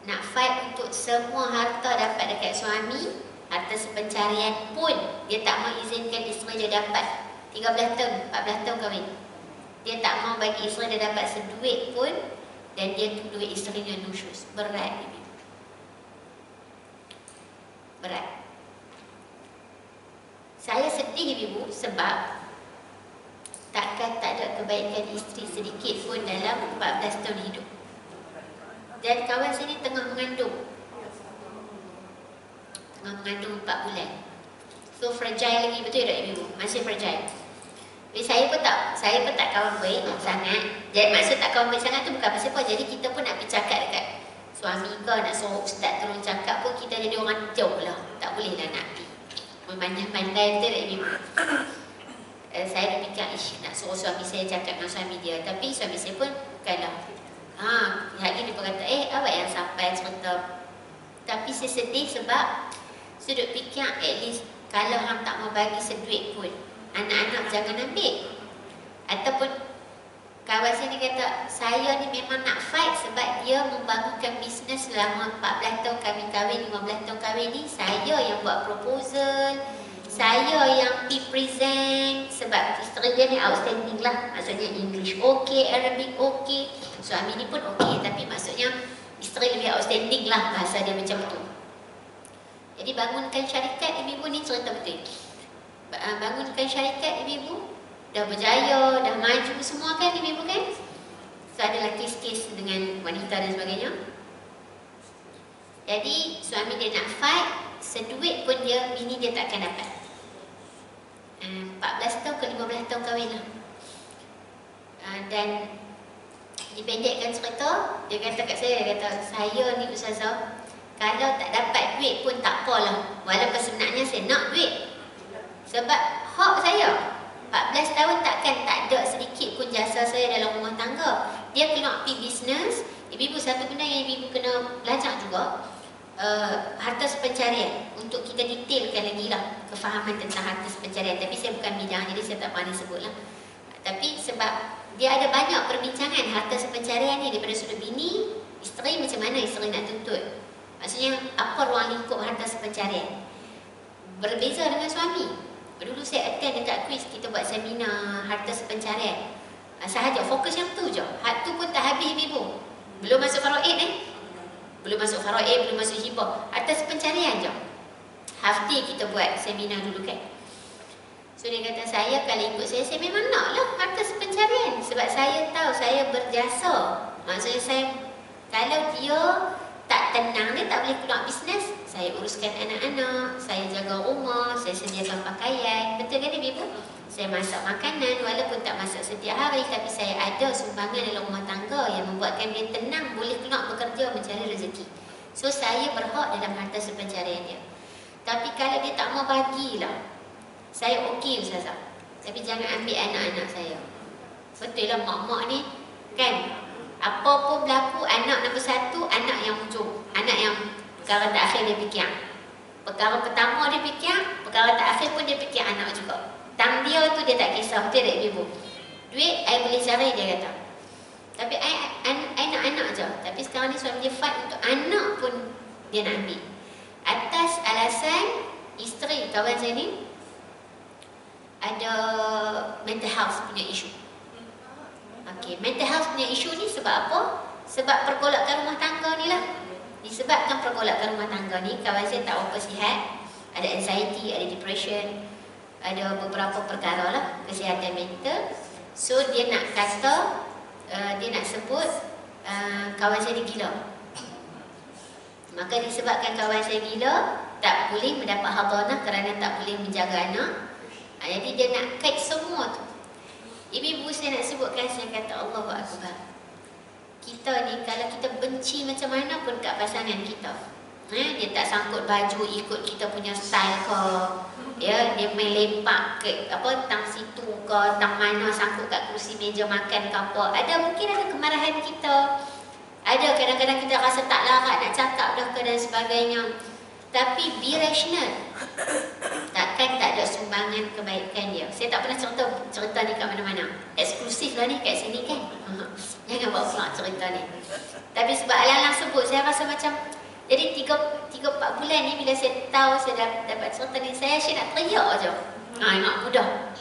nak fight untuk semua harta dapat dekat suami. Harta sepencarian pun dia tak mau izinkan isteri dia dapat. 13 tahun, 14 tahun kahwin, dia tak mau bagi isteri dia dapat seduit pun. Dan dia tuduh isteri dia nusyus. Berat ibu, berat. Saya sedih ibu sebab takkan tak ada kebaikan isteri sedikit pun dalam 14 tahun hidup. Dan kawan saya ni tengah mengandung 4 bulan. So fragile lagi, betul tak ibu? Masih fragile. Jadi saya pun tak kawan baik sangat. Jadi maksud tak kawan baik sangat tu bukan pasal apa. Jadi kita pun nak pergi cakap dekat suami ke, nak suruh ustaz tolong cakap pun, kita jadi orang jauh lah. Tak boleh lah nak pergi memandai-mandai, betul tak ibu? Saya dah fikir, nak suruh suami saya cakap dengan suami dia. Tapi suami saya pun bukanlah hari ni dia berkata, awak yang sampai cerita. Tapi saya sedih sebab saya duk fikir, at least kalau hang tak mau bagi seduit pun, anak-anak jangan ambil. Ataupun kawan saya ni kata, saya ni memang nak fight sebab dia membangunkan bisnes selama 14 tahun kami kahwin, 15 tahun kahwin ni. Saya yang buat proposal, saya yang present. Sebab isteri dia ni outstanding lah. Maksudnya English okey, Arabic okey, suami ni pun okey. Tapi maksudnya isteri lebih outstanding lah, bahasa dia macam tu. Jadi bangunkan syarikat ibu-ibu ni cerita betul. Bangunkan syarikat ibu-ibu, dah berjaya, dah maju semua kan ibu-ibu kan. So adalah kes-kes dengan wanita dan sebagainya. Jadi suami dia nak fight, seduit pun bini dia tak akan dapat. 14 tahun ke 15 tahun kahwin lah. Dan dipendekkan cerita, dia kata kat saya, dia kata, saya ni ustazah, kalau tak dapat duit pun tak apalah. Walaupun sebenarnya saya nak duit. Sebab hak saya 14 tahun takkan tak ada sedikit pun jasa saya dalam rumah tangga. Dia keluar pergi bisnes. Ibu-ibu, satu benda yang ibu kena belajar juga, harta sepencarian. Untuk kita detailkan lagi lah kefahaman tentang harta sepencarian. Tapi saya bukan bidang, jadi saya tak pandai sebut lah. Tapi sebab dia ada banyak perbincangan harta sepencarian ni, daripada sudut bini, isteri, macam mana isteri nak tuntut. Maksudnya apa ruang lingkup harta sepencarian. Berbeza dengan suami. Dulu saya attend dekat kuis, kita buat seminar harta sepencarian. Sahaja fokus yang tu je. Hak tu pun tak habis ibu. Belum masuk faraid belum masuk faraid, belum masuk hibah. Harta sepencarian je. Half day kita buat seminar dulu kan. So So dia kata, saya kalau ikut saya memang naklah harta sepencarian. Sebab saya tahu saya berjasa. Maksudnya saya, kalau dia tak tenang, dia tak boleh keluar bisnes. Saya uruskan anak-anak, saya jaga rumah, saya sediakan pakaian. Betul kan ibu? Saya masak makanan, walaupun tak masak setiap hari, tapi saya ada sumbangan dalam rumah tangga yang membuatkan dia tenang, boleh keluar bekerja mencari rezeki. So saya berhak dalam harta sepencarian dia. Tapi kalau dia tak mau bagilah, saya okey Ustazah, tapi jangan ambil anak-anak saya. Betul lah mak-mak ni kan, apa pun berlaku, anak nombor satu, anak yang hujung, anak yang perkara tak akhir dia fikir. Perkara pertama dia fikir, perkara tak akhir pun dia fikir anak juga. Tang dia tu dia tak kisah. Betul tak ibu? Duit I boleh cari, dia kata, tapi I nak anak je. Tapi sekarang ni suami dia fight untuk anak pun dia nak ambil, atas alasan isteri kawan saya ni ada mental health punya isu. Okey, mental health punya isu ni sebab apa? Sebab pergolakan rumah tangga ni lah. Disebabkan pergolakan rumah tangga ni, kawan saya tak berapa sihat, ada anxiety, ada depression, ada beberapa perkara lah kesihatan mental. So dia nak kata, dia nak sebut kawan saya ni gila. Maka disebabkan kawan saya gila, tak boleh mendapat hartanah kerana tak boleh menjaga anak. Jadi dia nak kait semua tu. Ibu-ibu saya nak sebutkan, saya kata Allahu Akbar. Kita ni kalau kita benci macam mana pun kat pasangan kita, dia tak sangkut baju ikut kita punya style ke, ya, dia main lepak ke apa, tang situ ke, tang mana, sangkut kat kerusi meja makan ke apa. Mungkin ada kemarahan kita, ada kadang-kadang kita rasa tak larat nak cakap dah ke dan sebagainya. Tapi be rational. Takkan tak ada sumbangan kebaikan dia. Saya tak pernah cerita ni kat mana-mana. Eksklusif lah ni kat sini kan. Jangan bawa keluar cerita ni. Tapi sebab alang-alang sebut, saya rasa macam, jadi 3-4 bulan ni bila saya tahu saya dapat cerita ni, saya asyik nak teriak je. Nak mudah.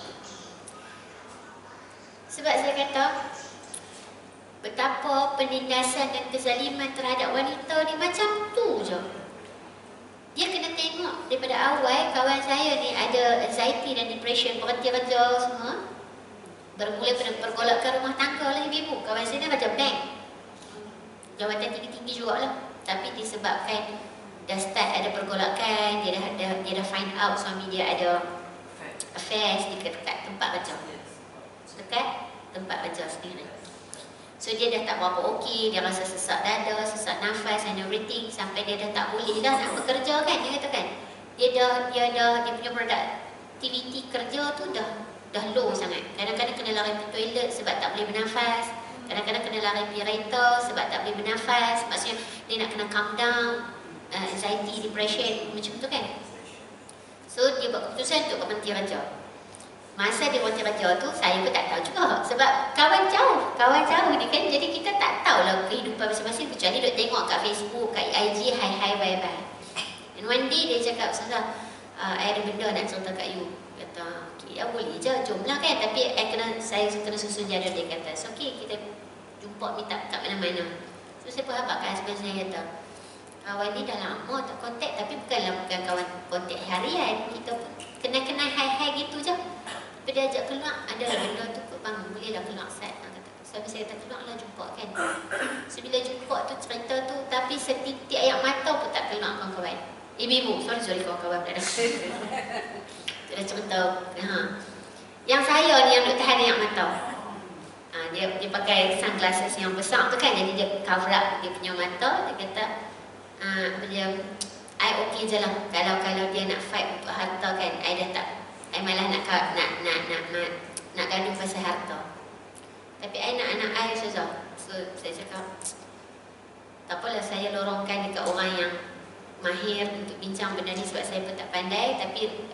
Sebab saya kata, betapa penindasan dan kezaliman terhadap wanita ni macam tu je. Dia kena tengok daripada awal kawan saya ni ada anxiety dan depression, berhenti kerja semua. Bermula pada pergolakan rumah tangga lah ibu-ibu. Kawan saya ni macam bank, jawatan tinggi-tinggi jugalah. Tapi disebabkan dah start ada pergolakan, dia dah find out suami dia ada affairs dekat tempat kerja. Dekat tempat kerja sendiri. So dia dah tak berapa okey, dia rasa sesak dada, sesak nafas and everything, sampai dia dah tak boleh dah nak bekerja kan, dia kata kan. Dia punya productivity kerja tu dah low sangat. Kadang-kadang kena lari pergi toilet sebab tak boleh bernafas. Kadang-kadang kena lari pergi kereta sebab tak boleh bernafas. Maksudnya dia nak kena calm down, anxiety, depression, macam tu kan. So dia buat keputusan untuk berhenti kerja. Masa dia berhenti kerja tu, saya pun tak tahu juga. Sebab kawan jauh ni kan. Jadi kita tak tahulah kehidupan masing-masing, kecuali duk tengok kat Facebook, kat IG, hi, bye. And one day dia cakap, Ustazah, I ada benda nak cerita kat you. Kata, okay, ya boleh je, jomlah kan. Tapi saya kena susun jadual, dia kata. So okay, kita jumpa, meet up kat mana-mana. So saya pun habaq kat husband saya, kata, kawan ni dah lama tak kontak, tapi bukan kawan kontak harian. Kita pun kenal-kenal hi gitu je. Tapi dia ajak keluar, ada benda tu kot bang, bolehlah keluar set. So saya kata keluarlah, jumpa kan. So bila jumpa tu cerita tu, tapi setitik air mata pun tak keluar kawan-kawan. Ibu-ibu, sorry kawan-kawan tak ada. Tu dah cerita. Yang saya ni yang duk tahan air mata. Dia pakai sunglasses yang besar tu kan, jadi dia cover up dia punya mata. Dia kata, I okey je lah kalau dia nak fight untuk harta kan. I dah tak, I malah nak gaduh pasal harta. Tapi I nak anak I saja. So saya cakap, tak apalah, saya lorongkan dekat orang yang mahir untuk bincang benda ni sebab saya pun tak pandai. Tapi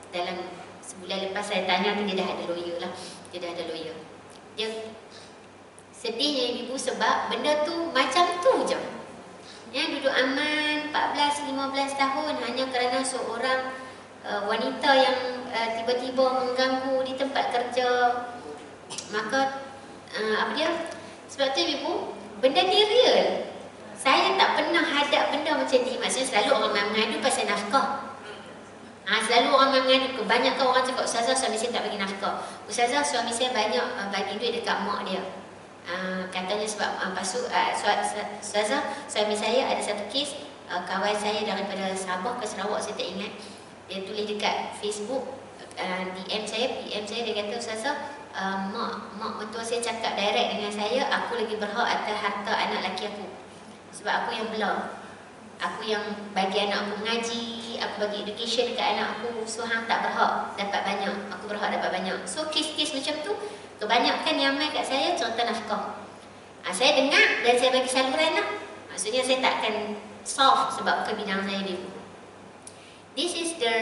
dalam sebulan lepas saya tanya tu, dia dah ada lawyer lah. Dia sedihnya ibu sebab benda tu macam tu je. Yang duduk aman 14-15 tahun hanya kerana seorang wanita yang tiba-tiba mengganggu di tempat kerja. Maka sebab tu ibu, benda ni real. Saya tak pernah hadap benda macam ni. Maksudnya selalu orang mengadu pasal nafkah. Selalu orang mengadu, kebanyakan orang cakap, Ustazah suami saya tak bagi nafkah. Ustazah suami saya banyak bagi duit dekat mak dia. Katanya sebab Ustazah suami saya ada satu kes, kawan saya daripada Sabah ke Sarawak, saya tak ingat. Dia tulis dekat Facebook, DM saya, dia kata, Ustazah, mak mentua saya cakap direct dengan saya, aku lagi berhak atas harta anak lelaki aku. Sebab aku yang belah. Aku yang bagi anak aku mengaji, aku bagi education dekat anak aku. So hang tak berhak dapat banyak, aku berhak dapat banyak. So kes-kes macam tu kebanyakan yang main kat saya cerita nafkah. Saya dengar dan saya bagi saluran lah. Maksudnya saya tak akan solve sebab bukan bidang saya Ibu. This is the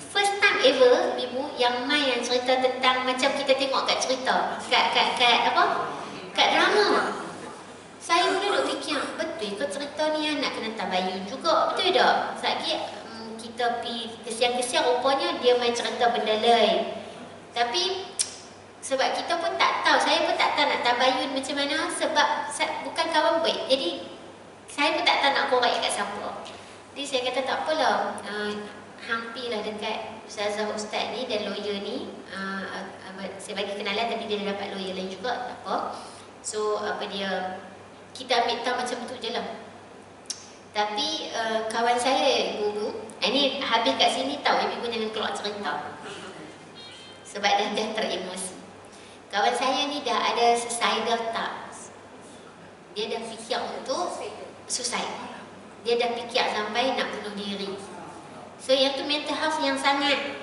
first time ever Ibu yang main yang cerita tentang macam kita tengok kat cerita, kat apa? Kat drama. Saya mula duk fikir, betul ke cerita ni anak kena tabayun juga, betul tak? Sekali kita pergi kesian-kesian, rupanya dia main cerita benda lain. Tapi sebab kita pun tak tahu, saya pun tak tahu nak tabayun macam mana sebab bukan kawan baik. Jadi saya pun tak tahu nak korek kat siapa. Jadi saya kata tak apalah, hampirlah dekat ustaz ni dan lawyer ni. Saya bagi kenalan tapi dia dah dapat lawyer lain juga, tak apa. So kita ambil tahu macam tu je lah. Tapi kawan saya guru, ini habis kat sini tahu ibu jangan keluar cerita sebab dah teremosi. Kawan saya ni dah ada suicidal thoughts. Dia dah fikir untuk suicide. Dia dah fikir sampai nak bunuh diri. So yang tu mental health yang sangat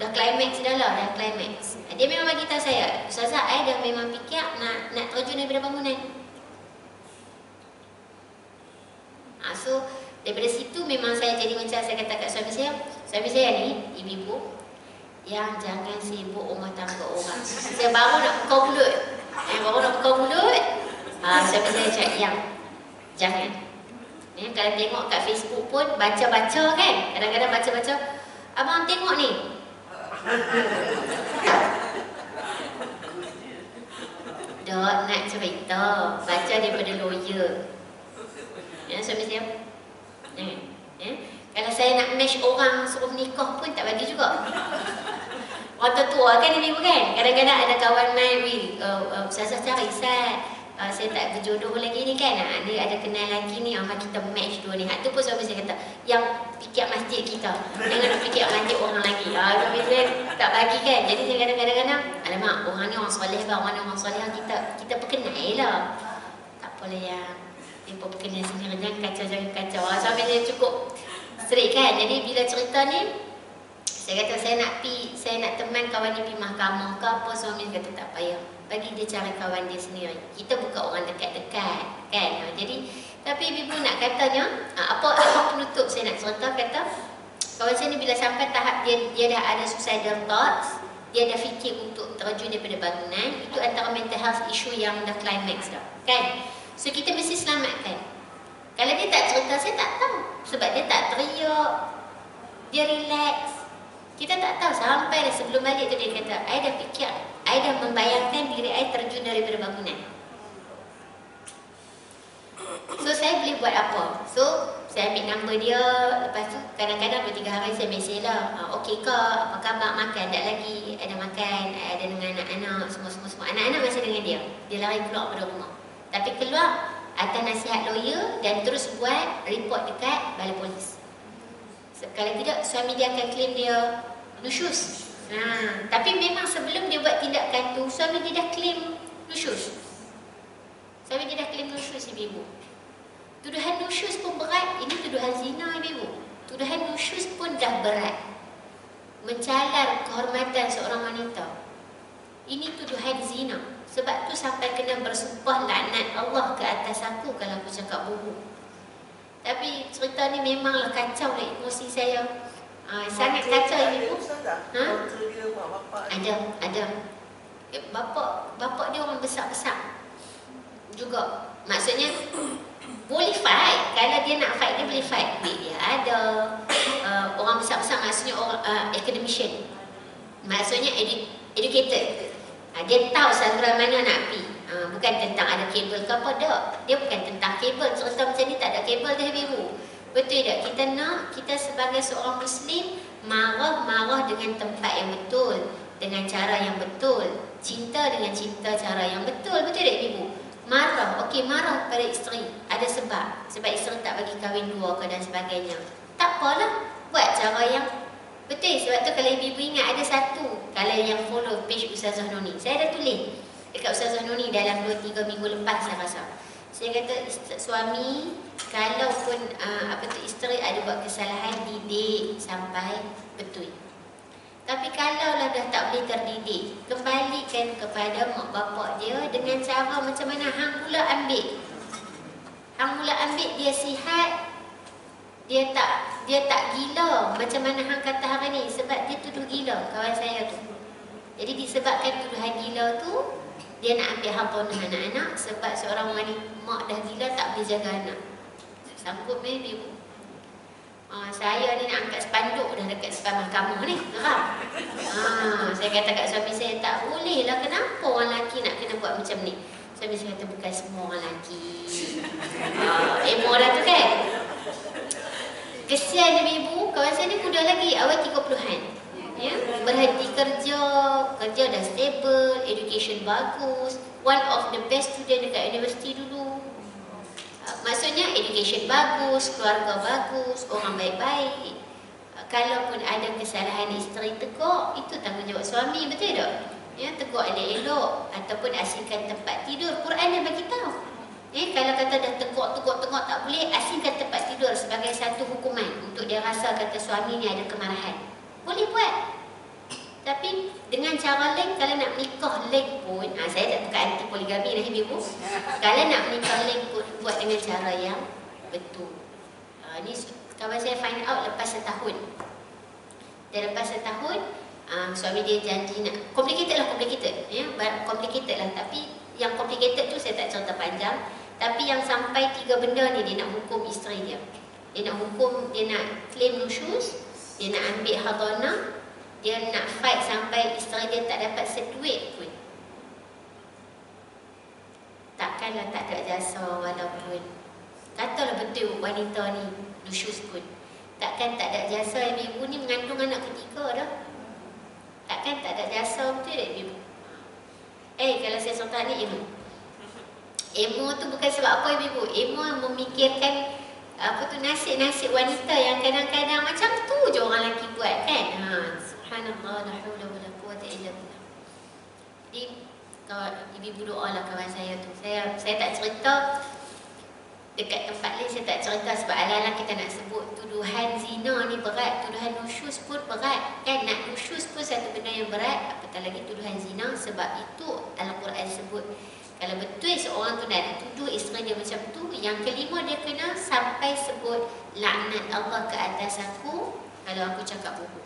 dah climax dah lah, dah climax. Dia memang bagi tahu saya, Ustazah, I dah memang fikir nak terjun daripada bangunan. So daripada situ memang saya jadi macam saya kata kat suami saya ni, ibu-ibu yang jangan sibuk rumah tangga orang. Saya baru nak buka mulut. Suami saya cakap, yang jangan. Kalau tengok kat Facebook pun baca-baca kan, kadang-kadang baca-baca, abang tengok ni. Dok nak cerita, baca daripada lawyer. Suami saya, kalau saya nak match orang suruh nikah pun tak bagi juga. Orang tertua kan ibu kan, kadang-kadang ada kawan main, Ustazah cari saya tak berjodoh lagi ni kan, dia ada kenal lagi ni, kita match dua ni. Itu pun suami saya kata, yang fikir masjid kita, jangan fikir masjid orang lagi. Suami saya tak bagi kan. Jadi saya kadang-kadang, alamak, orang ni orang soleh bang, orang ni orang soleh, kita perkenal lah. Tak apalah ya, dia pun perkenal sendiri, jangan kacau. Suami saya cukup strict kan. Jadi bila cerita ni, saya kata saya nak teman kawan ni pergi mahkamah ke apa, suami kata tak payah, bagi dia cari kawan dia sendiri. Kita bukan orang dekat-dekat kan. Jadi tapi ibu nak katanya, apa penutup saya nak cerita, kata kawan saya ni bila sampai tahap dia dah ada suicidal thoughts, dia dah fikir untuk terjun daripada bangunan, itu antara mental health issue yang dah climax dah kan. So kita mesti selamatkan. Kalau dia tak cerita, saya tak tahu. Sebab dia tak teriak, dia relax, kita tak tahu. Sampai sebelum balik tu dia kata, I dah fikir, I dah membayangkan diri I terjun daripada bangunan. So saya boleh buat apa? So saya ambil nombor dia. Lepas tu kadang-kadang 2-3 hari saya mesej lah, okey ke, apa khabar, makan tak lagi? Ada makan, ada dengan anak-anak, semua. Anak-anak masih dengan dia. Dia lari keluar pada rumah, tapi keluar atas nasihat lawyer dan terus buat report dekat balai polis. Kalau tidak, suami dia akan claim dia nusyus. Tapi memang sebelum dia buat tindakan tu, suami dia dah claim nusyus. Suami dia dah claim nusyus, ibu-ibu. Tuduhan nusyus pun berat. Ini tuduhan zina, ibu-ibu. Tuduhan nusyus pun dah berat. Mencalar kehormatan seorang wanita. Ini tuduhan zina. Sebab tu sampai kena bersumpah laknat Allah ke atas aku kalau aku cakap bohong. Tapi cerita ni memanglah kacau lah emosi saya. Sangat kacau ibu. Ada. Bapa dia orang besar-besar juga. Maksudnya boleh fight. Kalau dia nak fight, dia boleh fight. Dia ada orang besar-besar, maksudnya orang academician. Maksudnya educated. Dia tahu saluran mana nak pergi. Bukan tentang ada kabel ke apa, tak. Dia bukan tentang kabel. Cerita macam ni tak ada kabel dah ibu. Betul tak? Kita nak, kita sebagai seorang Muslim marah dengan tempat yang betul, dengan cara yang betul, cinta dengan cinta cara yang betul. Betul tak ibu? Marah, okey, marah pada isteri ada sebab isteri tak bagi kahwin dua ke dan sebagainya. Tak apalah, buat cara yang betul. Sebab tu kalau ibu ingat ada satu, kalau yang follow page Ustazah Noni, saya dah tulis dekat Ustazah Noni dalam 2-3 minggu lepas saya rasa. Saya kata suami kalau pun isteri ada buat kesalahan, didik sampai betul. Tapi kalau lah dah tak boleh terdidik, kembalikan kepada mak bapak dia dengan cara macam mana hang pula ambil. Hang pula ambil dia sihat, dia tak gila macam mana hang kata hari ni, sebab dia tuduh gila kawan saya tu. Jadi disebabkan tuduhan gila tu, dia nak ambil hartanah anak-anak sebab seorang wanita mak dah gila tak boleh jaga anak. Sanggup baby bu. Saya ni nak angkat spanduk dah dekat depan mahkamah ni. Geram. Saya kata kat suami saya, tak boleh lah, kenapa orang lelaki nak kena buat macam ni? Suami saya kata, bukan semua orang lelaki. Emo dah tu kan. Kesian ibu, kawan saya ni muda lagi, awal 30-an. Ya, berhenti kerja dah stable, education bagus, one of the best student dekat universiti dulu. Maksudnya education bagus, keluarga bagus, orang baik-baik. Kalaupun ada kesalahan isteri, tegur, itu tanggungjawab suami, betul tak? Ya, tegur elok-elok ataupun asingkan tempat tidur. Quran dia bagi tahu. Kalau kata dah tegur tak boleh, asingkan tempat tidur sebagai satu hukuman untuk dia rasa kata suami ni ada kemarahan. Boleh buat. Tapi dengan cara lain, kalau nak menikah lain pun, saya tak bukan anti poligami dah ibu. Kalau nak menikah lain pun, buat dengan cara yang betul. Ni kawan saya find out lepas setahun. Dan lepas setahun, suami dia janji nak complicated ya, complicated lah. Tapi yang complicated tu saya tak cerita panjang. Tapi yang sampai 3 benda ni dia nak hukum isteri dia. Dia nak hukum, dia nak claim nusyus, dia nak ambil hartanah, dia nak fight sampai isteri dia tak dapat seduit pun. Takkanlah tak ada jasa walaupun katalah betul wanita ni nusyus pun. Takkan tak ada jasa ibu ni mengandung anak ketiga dah. Takkan tak ada jasa, betul tak ibu? Kalau saya cerita ni emo tu bukan sebab apa ibu. Emo memikirkan nasib-nasib wanita yang kadang-kadang macam tu je orang lelaki buat kan. Subhanallah, la haula wala quwwata illa billah. Jadi ibu doalah kawan saya tu. Saya tak cerita dekat tempat lain, saya tak cerita sebab ala-ala kita nak sebut tuduhan zina ni berat, tuduhan nusyus pun berat kan. Nak nusyus pun satu benda yang berat, apatah lagi tuduhan zina. Sebab itu Al-Quran sebut kalau betul seorang tu nak dituduh isteri dia macam tu, yang kelima dia kena sampai sebut laknat Allah ke atas aku kalau aku cakap bohong.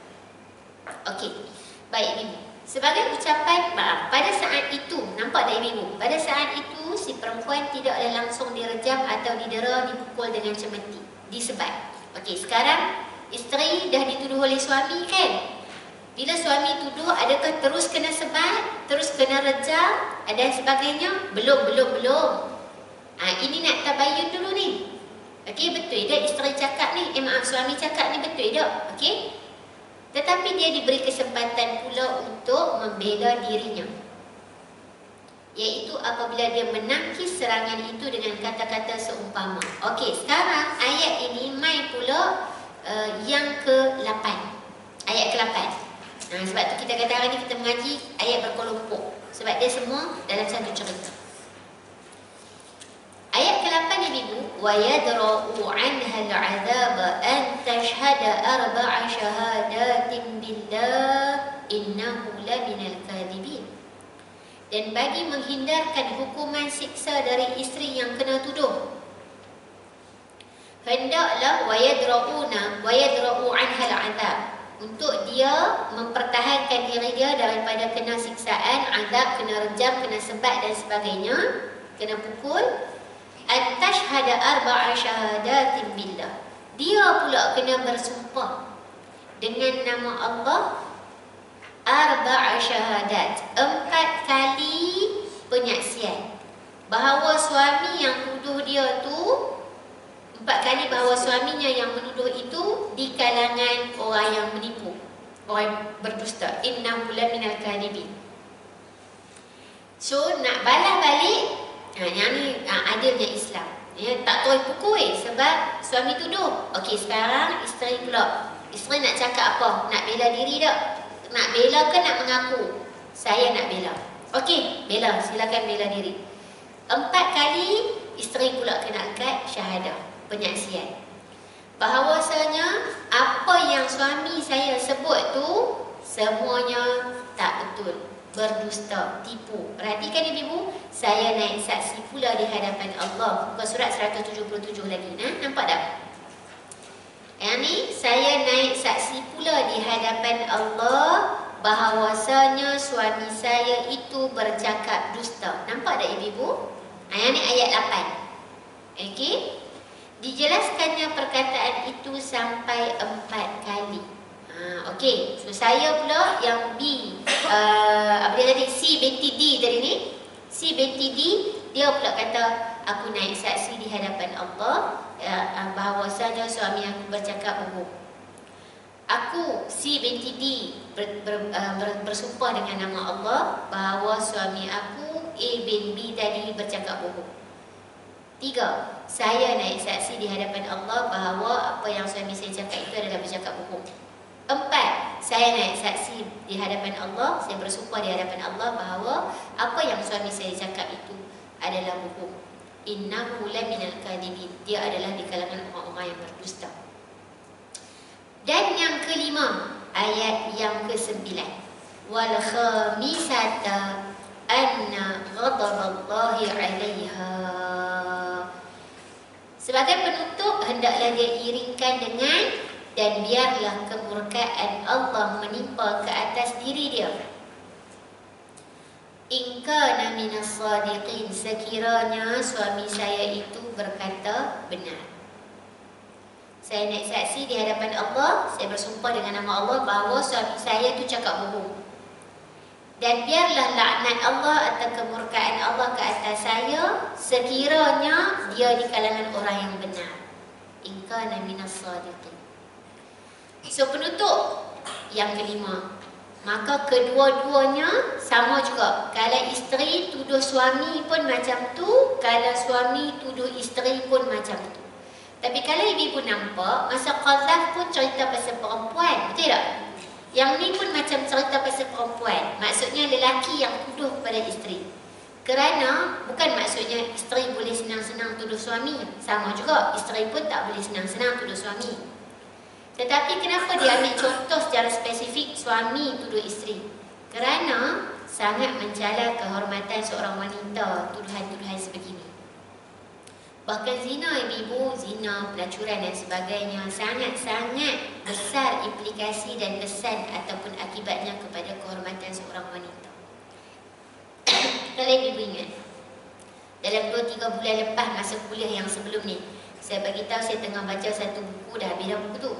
Okey, baik ibu. Sebagai ucapan maaf, pada saat itu, nampak tak ibu? Pada saat itu si perempuan tidaklah langsung direjam atau didera, dipukul dengan cemeti, disebat. Okey, sekarang isteri dah dituduh oleh suami kan? Bila suami tuduh, adakah terus kena sebat, terus kena rejam dan sebagainya? Belum. Ini nak tabayun dulu ni. Okey, betul dah isteri cakap ni, suami cakap ni betul dah. Okey. Tetapi dia diberi kesempatan pula untuk membela dirinya, iaitu apabila dia menangkis serangan itu dengan kata-kata seumpama. Okey, sekarang ayat ini mai pula yang ke-8. Ayat ke-8. Sebab tu kita kata hari ni kita mengaji ayat berkelompok, sebab dia semua dalam satu cerita. Ayat ke-8 ibu, wa yadra'u 'anha al-'adzab an tashhada arba'a shahadatin billah innahu laminal kadhibin. Dan bagi menghindarkan hukuman siksa dari isteri yang kena tuduh, hendaklah wa yadra'u 'anha al-'adzab, untuk dia mempertahankan diri dia daripada kena siksaan, azab, kena rejam, kena sebat dan sebagainya, kena pukul. At-tashhada arba'a syahadatin billah, dia pula kena bersumpah dengan nama Allah arba'a syahadat, 4 kali penyaksian bahawa suami yang tuduh dia tu 4 kali bahawa suaminya yang menuduh itu di kalangan orang yang menipu, orang yang berdusta. Innahu laminal kadhibin. So nak balas balik, yang ni adilnya Islam. Ya, tak tuai pukul sebab suami tuduh. Okey, sekarang isteri pula. Isteri nak cakap apa? Nak bela diri tak? Nak bela ke nak mengaku? Saya nak bela. Okey, bela, silakan bela diri. 4 kali isteri pula kena angkat syahadah, penyaksian. Bahawasanya apa yang suami saya sebut tu semuanya tak betul, berdusta, tipu. Perhatikan ibu, saya naik saksi pula di hadapan Allah. Muka surat 177 lagi. Nampak tak? Yang ni, saya naik saksi pula di hadapan Allah bahawasanya suami saya itu bercakap dusta. Nampak tak ibu? Yang ni ayat 8. Okey? Dijelaskannya perkataan itu sampai 4 kali. Okey, so saya pula yang B, apa dia tadi, C binti D tadi ni, C binti D, dia pula kata aku naik saksi di hadapan Allah bahawasanya suami aku bercakap bohong. Aku C binti D bersumpah dengan nama Allah bahawa suami aku A bin B tadi bercakap bohong. 3, saya naik saksi di hadapan Allah bahawa apa yang suami saya cakap itu adalah bercakap bohong. 4, saya naik saksi di hadapan Allah, saya bersumpah di hadapan Allah bahawa apa yang suami saya cakap itu adalah bohong. Innahu laminal kadhibin, dia adalah di kalangan orang-orang yang berdusta. Dan yang kelima, ayat yang ke-9. Wal khamisata anna ghadaballahi 'alaiha. Sebagai penutup, hendaklah dia iringkan dengan dan biarlah kemurkaan Allah menimpa ke atas diri dia. In kana minas sadiqin, sekiranya suami saya itu berkata benar. Saya naik saksi di hadapan Allah, saya bersumpah dengan nama Allah bahawa suami saya itu cakap bohong. Dan biarlah laknat Allah atau kemurkaan Allah ke atas saya sekiranya dia di kalangan orang yang benar. In kana minas sadiqin. So penutup yang kelima, maka kedua-duanya sama juga. Kalau isteri tuduh suami pun macam tu, kalau suami tuduh isteri pun macam tu. Tapi kalau ibu nampak, masa qazaf pun cerita pasal perempuan, betul tak? Yang ni pun macam cerita pasal perempuan. Maksudnya lelaki yang tuduh kepada isteri. Kerana bukan maksudnya isteri boleh senang-senang tuduh suami. Sama juga, isteri pun tak boleh senang-senang tuduh suami. Tetapi kenapa dia ambil contoh secara spesifik suami tuduh isteri? Kerana sangat mencela kehormatan seorang wanita tuduhan-tuduhan sebegini. Bahkan zina ibu-ibu, zina, pelacuran dan sebagainya sangat-sangat besar implikasi dan kesan ataupun akibatnya kepada kehormatan seorang wanita. Kalau ibu ingat, dalam 2-3 bulan lepas masa kuliah yang sebelum ni, saya bagi tahu saya tengah baca satu buku, dah habis dah buku tu.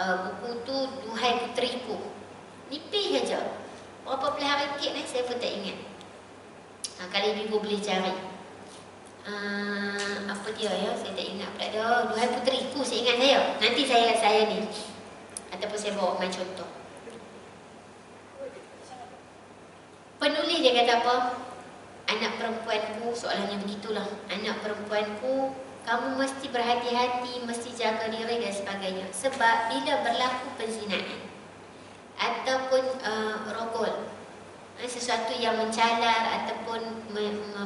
Buku tu Duhai Puteriku. Nipis saja. Berapa puluh ringgit ni saya pun tak ingat. Kalau ibu boleh cari. Apa dia ya, saya tak ingat pula dah. Duhai Puteriku saya ingat saya. Nanti saya ni ataupun saya bawa main contoh. Penulis dia kata apa? Anak perempuanku, soalannya begitulah. Anak perempuanku, kamu mesti berhati-hati, mesti jaga diri dan sebagainya. Sebab bila berlaku penzinaan ataupun rogol, sesuatu yang mencalar ataupun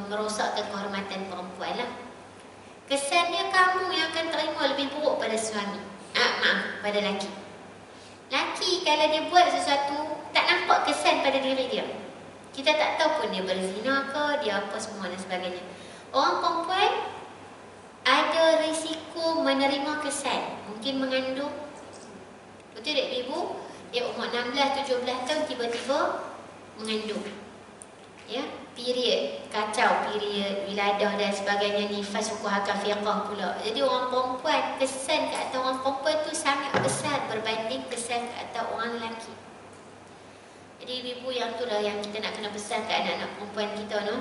merosakkan kehormatan perempuan lah, kesannya kamu yang akan terima lebih buruk pada suami. Pada lelaki. Lelaki kalau dia buat sesuatu, tak nampak kesan pada diri dia. Kita tak tahu pun dia berzina ke, dia apa semua dan sebagainya. Orang perempuan ada risiko menerima kesan. Mungkin mengandung. Betul tak ibu? Dia umur 16-17 tahun tiba-tiba mengandung. Ya, period, kacau period, wiladah dan sebagainya, nifas, hukum hakam fiqah pula. Jadi orang perempuan, kesan ke atas orang perempuan tu sangat besar berbanding kesan ke atas orang lelaki. Jadi ibu yang itulah yang kita nak kena pesan ke anak-anak perempuan kita no.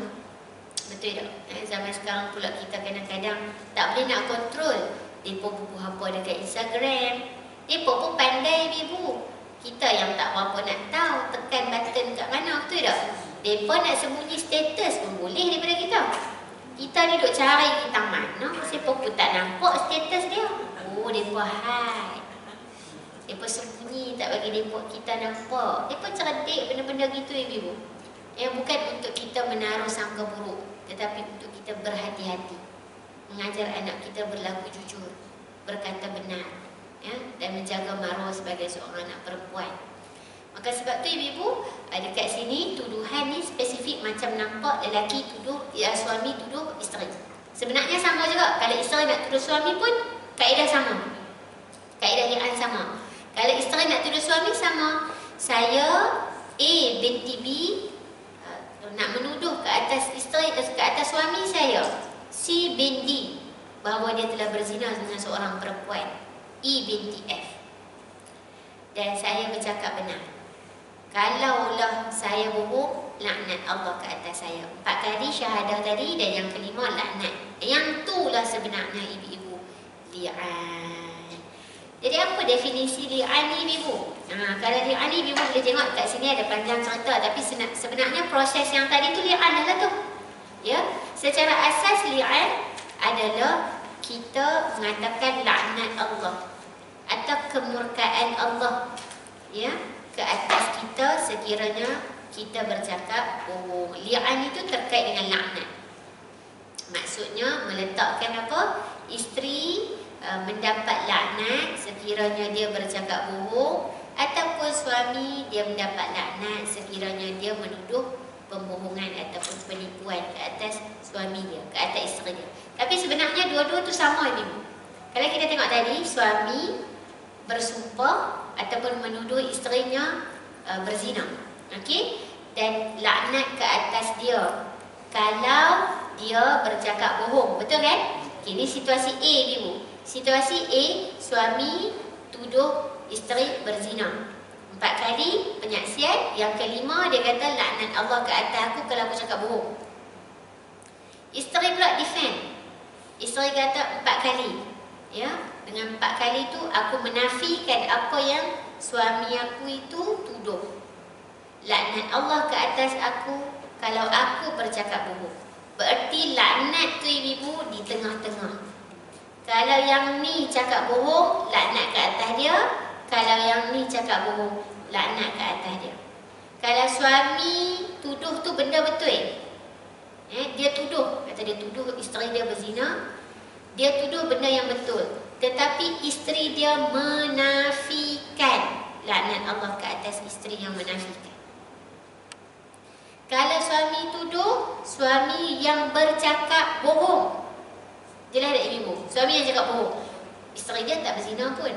Betul tak? Zaman sekarang pula kita kadang-kadang tak boleh nak kontrol Mereka buku apa dekat Instagram. Mereka pun pandai ibu. Kita yang tak berapa nak tahu tekan button kat mana, betul tak? Mereka nak sembunyi status pun boleh daripada kita. Kita ni duk cari kita mana, siapa pun tak nampak status dia. Oh, mereka hide. Mereka sembunyi, tak bagi kita nampak. Mereka cerdik benda-benda gitu ibu. Yang bukan untuk kita menaruh sangka buruk, tetapi untuk kita berhati-hati. Mengajar anak kita berlaku jujur, berkata benar, ya, dan menjaga maruah sebagai seorang anak perempuan. Maka sebab tu ibu-ibu, dekat sini tuduhan ni spesifik macam nampak lelaki tuduh, suami tuduh isteri. Sebenarnya sama juga. Kalau isteri nak tuduh suami pun kaedah sama. Kaedah li'an sama. Kalau isteri nak tuduh suami sama. Saya A binti B nak menuduh ke atas isteri, ke atas suami saya C bin D bahawa dia telah berzina dengan seorang perempuan E binti F, dan saya bercakap benar. Kalaulah saya bohong, laknat Allah ke atas saya. 4 kali syahadah tadi, dan yang kelima laknat. Yang itulah sebenarnya ibu-ibu li'an. Jadi apa definisi li'an ni ibu? Kalau li'an ni ibu boleh tengok kat sini ada panjang cerita, tapi sebenarnya proses yang tadi tu li'an dah tu. Ya, secara asas li'an adalah kita mengatakan laknat Allah atau kemurkaan Allah, ya, ke atas kita sekiranya kita bercakap bohong. Li'an itu terkait dengan laknat. Maksudnya meletakkan apa? Isteri mendapat laknat sekiranya dia bercakap bohong, ataupun suami dia mendapat laknat sekiranya dia menuduh pembohongan ataupun penipuan ke atas suami dia, ke atas isteri dia. Tapi sebenarnya dua-dua tu sama ibu. Kalau kita tengok tadi, suami bersumpah ataupun menuduh isterinya berzina, okey, dan laknat ke atas dia kalau dia bercakap bohong, betul kan? Okay, ini situasi A ibu. Situasi A, suami tuduh isteri berzina 4 kali penyaksian. Yang kelima dia kata laknat Allah ke atas aku kalau aku cakap bohong. Isteri pula defend. Isteri kata 4 kali. Ya, dengan 4 kali tu aku menafikan apa yang suami aku itu tuduh. Laknat Allah ke atas aku kalau aku bercakap bohong. Berarti laknat tu ibu di tengah-tengah. Kalau yang ni cakap bohong, laknat ke atas dia. Kalau yang ni cakap bohong, laknat ke atas dia. Kalau suami tuduh tu benda betul, dia tuduh, kata dia tuduh isteri dia berzina, dia tuduh benda yang betul, tetapi isteri dia menafikan, laknat Allah ke atas isteri yang menafikan. Kalau suami tuduh, suami yang bercakap bohong, jelas tak ibu? Suami yang cakap bohong, isteri dia tak berzina pun.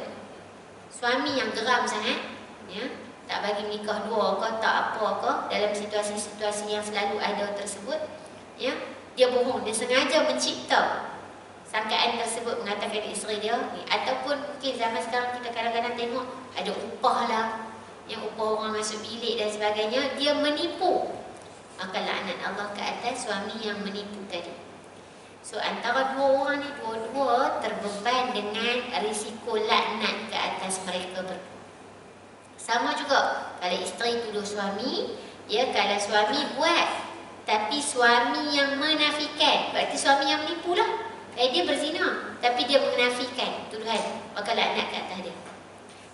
Suami yang geram sangat, ya, tak bagi nikah dua ke, tak apa ke, dalam situasi-situasi yang selalu ada tersebut, ya, dia bohong, dia sengaja mencipta sangkaan tersebut mengatakan isteri dia, ataupun mungkin zaman sekarang kita kadang-kadang tengok ada upah lah, yang upah orang masuk bilik dan sebagainya, dia menipu. Maka laknat Allah ke atas suami yang menipu tadi. So antara dua orang ni, dua-dua terbeban dengan risiko laknat ke atas mereka berdua. Sama juga kalau isteri tuduh suami, ya, kalau suami buat tapi suami yang menafikan, berarti suami yang menipu lah. Dia berzina tapi dia menafikan tuduhan, maka laknat ke atas dia.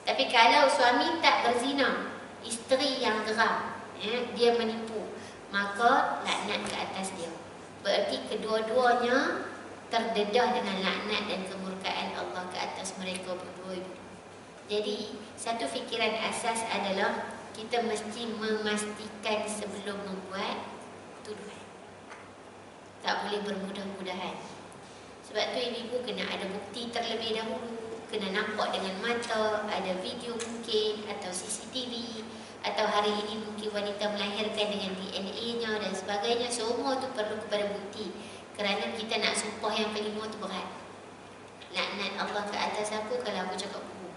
Tapi kalau suami tak berzina, isteri yang geram, ya, dia menipu, maka laknat ke atas dia. Berarti kedua-duanya terdedah dengan laknat dan kemurkaan Allah ke atas mereka berdua. Jadi satu fikiran asas adalah kita mesti memastikan sebelum membuat tuduhan. Tak boleh bermudah-mudahan. Sebab tu ibu kena ada bukti terlebih dahulu, kena nampak dengan mata, ada video mungkin atau CCTV, atau hari ini mungkin wanita melahirkan dengan DNA-nya dan sebagainya. Semua tu perlu kepada bukti. Kerana kita nak sumpah yang kelima tu berat. Laknat Allah ke atas aku kalau aku cakap bohong.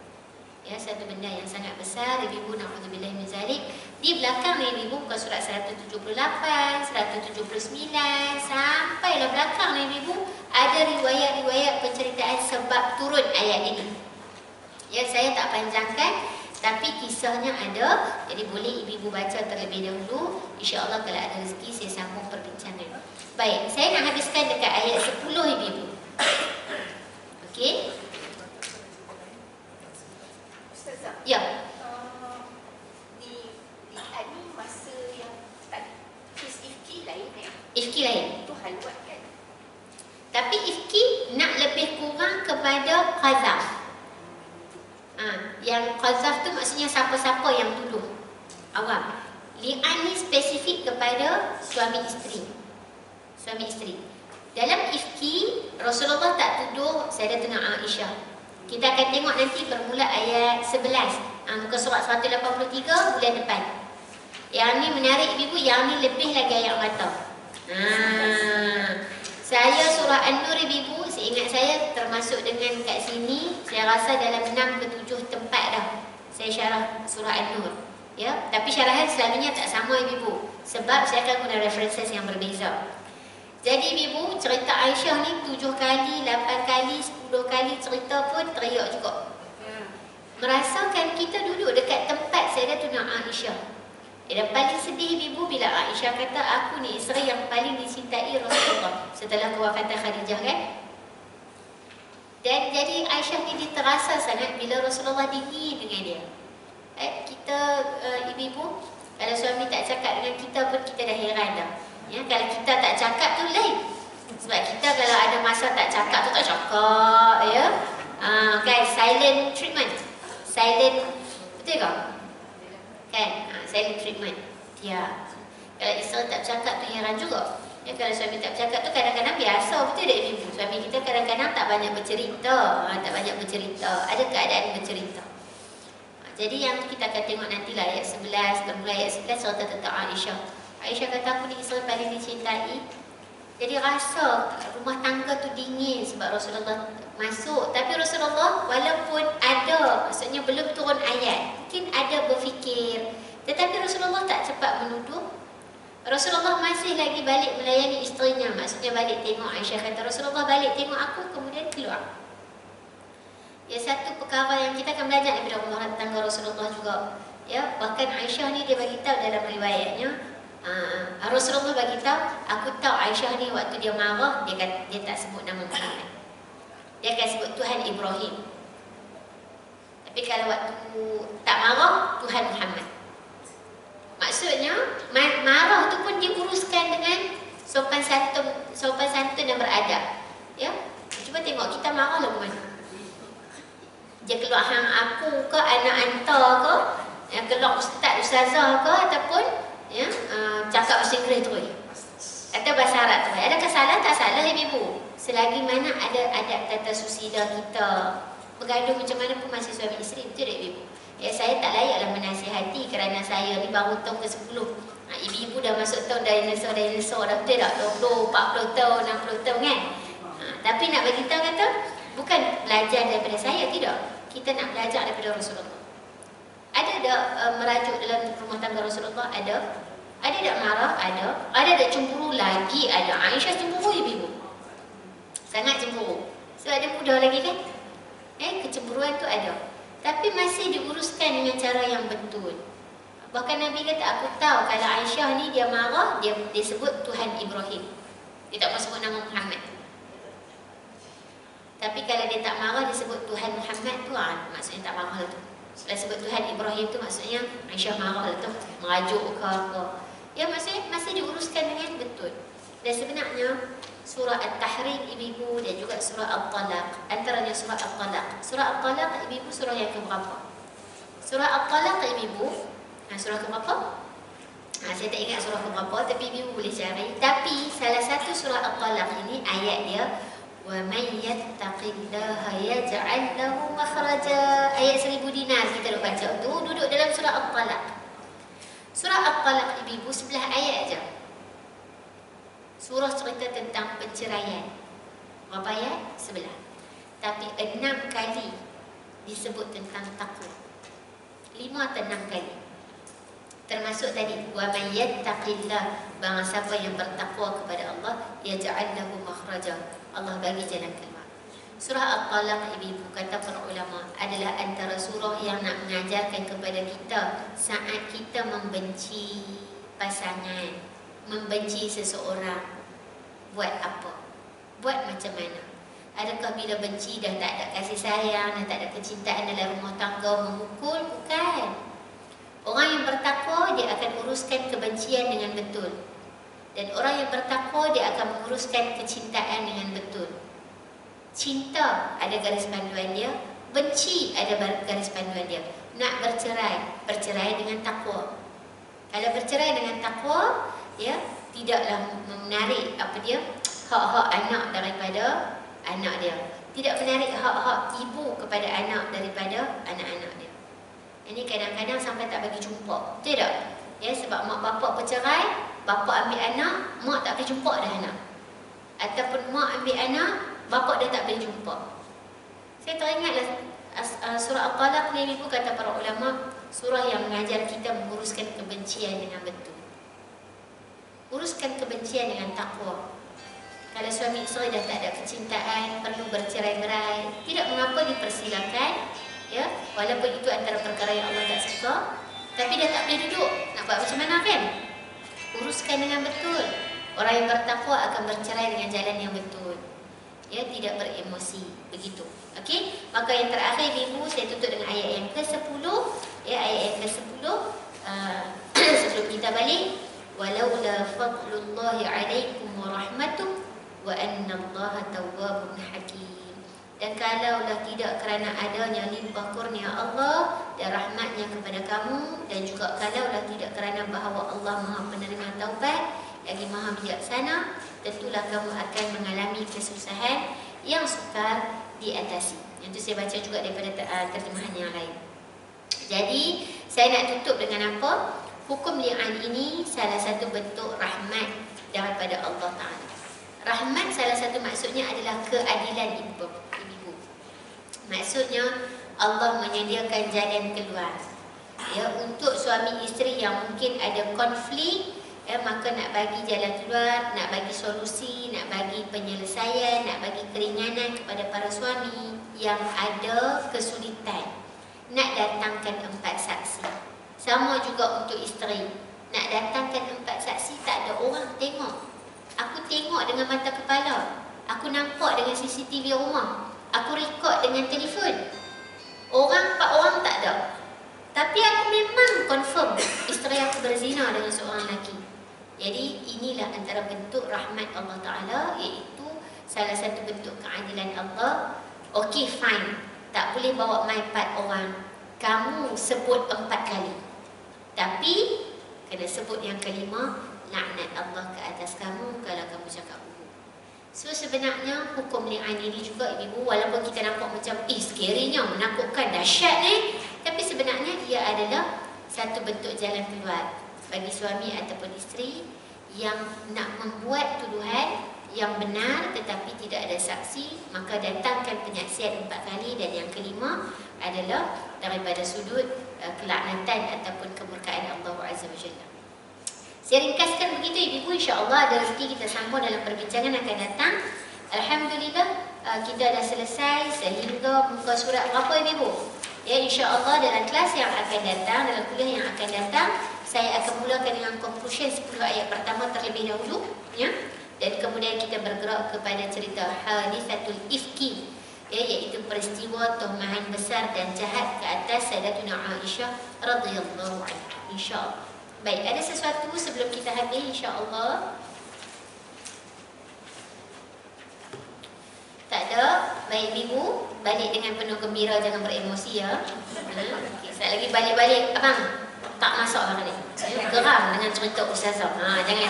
Ya, satu benda yang sangat besar. Ibu na'udzubillah min zalik. Di belakang ni ibu bukan surat 178, 179 sampailah belakang ni ibu ada riwayat-riwayat penceritaan sebab turun ayat ini. Ya, saya tak panjangkan tapi kisahnya ada. Jadi boleh ibu baca terlebih dahulu. InsyaAllah kalau ada rezeki saya sambung perbincangan. Baik, saya nak habiskan dekat ayat 10 ibu. Okey. Ustazah, Ya. di ni masa yang tadi kes ifki lain Ifki lain. itu halwat kan? Tapi ifki nak lebih kurang kepada qazaf. Yang qazaf tu maksudnya siapa-siapa yang tuduh. Awam. Li'an ni spesifik kepada suami isteri. Suami isteri. Dalam ifki, Rasulullah tak tuduh Sayyidatina Aisyah. Kita akan tengok nanti bermula ayat 11. Muka surat 183 bulan depan. Yang ni menarik ibu, yang ni lebih lagi ayat mata. Saya surah An-Nur ibu, seingat saya termasuk dengan kat sini, saya rasa dalam 6 ke 7 tempat dah saya syarah surah An-Nur. Ya, tapi syarahan selalunya tak sama ibu, sebab saya akan guna references yang berbeza. Jadi ibu, cerita Aisyah ni 7 kali, 8 kali, 10 kali cerita pun teriak juga. Merasakan kita duduk dekat tempat Sayyidatina Aisyah. Dan paling sedih ibu bila Aisyah kata, aku ni isteri yang paling dicintai Rasulullah setelah kewafatan Khadijah kan. Dan jadi Aisyah ni terasa sangat bila Rasulullah dingin dengan dia. Kita ibu-ibu, kalau suami tak cakap dengan kita pun kita dah heran dah. Ya, kalau kita tak cakap tu lain. Sebab kita kalau ada masa tak cakap tu tak cakap, ya. Kan, silent treatment. Silent, betul ke? Kan, silent treatment. Ya. Kalau isteri tak cakap tu heran juga. Ya, kalau suami tak cakap tu kadang-kadang biasa, betul tak ibu? Suami kita kadang-kadang tak banyak bercerita, tak banyak bercerita. Ada keadaan bercerita. Jadi yang tu kita akan tengok nantilah ayat 11, bermula ayat 11 cerita tentang Aisyah. Aisyah kata, aku ni isteri paling dicintai. Jadi rasa rumah tangga tu dingin sebab Rasulullah masuk. Tapi Rasulullah walaupun ada, maksudnya belum turun ayat, mungkin ada berfikir. Tetapi Rasulullah tak cepat menuduh. Rasulullah masih lagi balik melayani isterinya. Maksudnya balik tengok. Aisyah kata, Rasulullah balik tengok aku, kemudian keluar. Ya, satu perkara yang kita akan belajar daripada rumah tangga Rasulullah juga. Ya, bahkan Aisyah ni dia bagi tahu dalam riwayatnya, Rasulullah bagi tahu, aku tahu Aisyah ni waktu dia marah, dia tak sebut nama Muhammad. Dia akan sebut Tuhan Ibrahim. Tapi kalau waktu tak marah, Tuhan Muhammad. Maksudnya marah tu pun diuruskan dengan sopan santun dan beradab. Ya, cuba tengok kita marah lagu mana. Dia keluar hang aku ke, anak hantar ke, yang keluar ustazah ke, ataupun ya, cakap bahasa Inggeris terus atau bahasa Arab terus. Adakah salah? Tak salah ibu. Selagi mana ada adab tata susila kita, bergaduh macam mana pun masih suami isteri, betul tak ibu? Ya, saya tak layaklah menasihati kerana saya ni baru tahun ke-10. Ibu-ibu dah masuk tahun dinosaur dah, betul tak? 20, 40 tahun, 60 tahun kan? Tapi nak bagi tahu kata, bukan belajar daripada saya, tidak. Kita nak belajar daripada Rasulullah. Ada tak merajuk dalam rumah tangga Rasulullah? Ada. Ada tak marah? Ada. Ada tak cemburu? Lagi ada. Aisyah cemburu ibu-ibu. Sangat cemburu. Sebab dia muda lagi kan? Kecemburuan tu ada. Tapi masih diuruskan dengan cara yang betul. Bahkan Nabi kata, aku tahu kalau Aisyah ni dia marah, dia sebut Tuhan Ibrahim. Dia tak mahu sebut nama Muhammad. Tapi kalau dia tak marah, dia sebut Tuhan Muhammad tu, maksudnya tak marah tu. Setelah sebut Tuhan Ibrahim tu, maksudnya Aisyah marah tu, merajuk ke apa. Ya, maksudnya masih diuruskan dengan betul. Dan sebenarnya surah At-Tahrim ibu-ibu dan juga surah At-Talaq, antaranya surah At-Talaq. Surah At-Talaq ibu-ibu surah yang keberapa? Surah At-Talaq ibu-ibu, surah keberapa? Saya tak ingat surah keberapa, tapi ibu boleh cari. Tapi salah satu surah At-Talaq ini ayat dia, وَمَنْ يَتَّقِ اللَّهَ يَجْعَلْ لَهُ مَخْرَجًا. Ayat 1000 dinar kita duk baca tu, duduk dalam surah At-Talaq. Surah At-Talaq ibu-ibu 11 ayat aja. Surah cerita tentang perceraian. Berapa ayat? 11. Tapi 6 kali disebut tentang takwa. 5 atau 6 kali. Termasuk masuk tadi, wa may yattaqillah, barang siapa yang bertakwa kepada Allah, yaj'al lahu makhraja, Allah bagi jalan keluar. Surah At-Talaq, ibu kata para ulama, adalah antara surah yang nak mengajarkan kepada kita saat kita membenci pasangan, membenci seseorang, buat apa? Buat macam mana? Adakah bila benci dah tak ada kasih sayang, dah tak ada kecintaan dalam rumah tangga, memukul? Bukan. Orang yang bertakwa, dia akan uruskan kebencian dengan betul. Dan orang yang bertakwa, dia akan menguruskan kecintaan dengan betul. Cinta ada garis panduan dia, benci ada garis panduan dia. Nak bercerai, bercerai dengan takwa. Kalau bercerai dengan takwa, ya, tidaklah menarik apa dia, hak-hak anak daripada anak dia. Tidak menarik hak-hak ibu kepada anak daripada anak-anak dia. Ini kadang-kadang sampai tak bagi jumpa. Betul tak? Ya, sebab mak bapak bercerai, bapak ambil anak, mak tak boleh jumpa dah anak. Ataupun mak ambil anak, bapak dah tak boleh jumpa. Saya teringatlah surah At-Talaq ni, ibu kata para ulama, surah yang mengajar kita menguruskan kebencian dengan betul. Uruskan kebencian dengan takwa. Kalau suami isteri dah tak ada kecintaan, perlu bercerai-berai, tidak mengapa, dipersilakan, ya, walaupun itu antara perkara yang Allah tak suka, tapi dah tak boleh duduk, nak buat macam mana kan? Uruskan dengan betul. Orang yang bertakwa akan bercerai dengan jalan yang betul, ya, tidak beremosi, begitu. Okey, maka yang terakhir ibu, saya tutup dengan ayat yang ke-10, ya, ayat yang ke-10. Sebelum kita balik, walaula fadlullahi alaikum wa rahmatuh wa annallaha tawwabun hakim. Dan kalaulah tidak kerana adanya limpah kurnia Allah dan rahmatnya kepada kamu, dan juga kalaulah tidak kerana bahawa Allah Maha penerima taubat lagi Maha bijaksana, tentulah kamu akan mengalami kesusahan yang sukar diatasi. Itu saya baca juga daripada terjemahan yang lain. Jadi saya nak tutup dengan apa? Hukum li'an ini salah satu bentuk rahmat daripada Allah Ta'ala. Rahmat salah satu maksudnya adalah keadilan, ibu. Maksudnya Allah menyediakan jalan keluar, ya, untuk suami isteri yang mungkin ada konflik, ya, maka nak bagi jalan keluar, nak bagi solusi, nak bagi penyelesaian, nak bagi keringanan kepada para suami yang ada kesulitan. Nak datangkan 4 saksi. Sama juga untuk isteri. Nak datangkan 4 saksi, tak ada orang tengok. Aku tengok dengan mata kepala. Aku nampak dengan CCTV rumah. Aku rekod dengan telefon. 4 orang tak ada. Tapi aku memang confirm isteri aku berzina dengan seorang lelaki. Jadi inilah antara bentuk rahmat Allah Ta'ala, iaitu salah satu bentuk keadilan Allah. Okey, fine, tak boleh bawa my part orang. Kamu sebut 4 kali, tapi kena sebut yang kelima, laknat Allah ke atas kamu kalau kamu cakap bohong. So sebenarnya hukum li'an ini juga ibu, walaupun kita nampak macam scary-nya, menakutkan, dahsyat ni, tapi sebenarnya ia adalah satu bentuk jalan keluar bagi suami ataupun isteri yang nak membuat tuduhan yang benar tetapi tidak ada saksi, maka datangkan penyaksian 4 kali, dan yang kelima adalah daripada sudut kelaknatan ataupun kemurkaan Allah Azza wa Jalla. Saya ringkaskan begitu ibu, insya-Allah ada rezeki kita sambung dalam perbincangan akan datang. Alhamdulillah kita dah selesai sehingga muka surat berapa ibu? Ya, insya-Allah dalam kelas yang akan datang, dalam kuliah yang akan datang, saya akan mulakan dengan conclusion 10 ayat pertama terlebih dahulu, ya. Dan kemudian kita bergerak kepada cerita Hadithatul Ifki, ya, iaitu peristiwa tuhmahan besar dan jahat ke atas Sayyidatuna Aisyah radhiyallahu anha. Insya-Allah. Baik, ada sesuatu sebelum kita habis insya-Allah? Tak ada? Baik ibu, balik dengan penuh gembira, jangan beremosi ya. Okay, sekali lagi balik-balik. Abang, tak masuk lah ni. Geram dengan cerita ustazah. Jangan.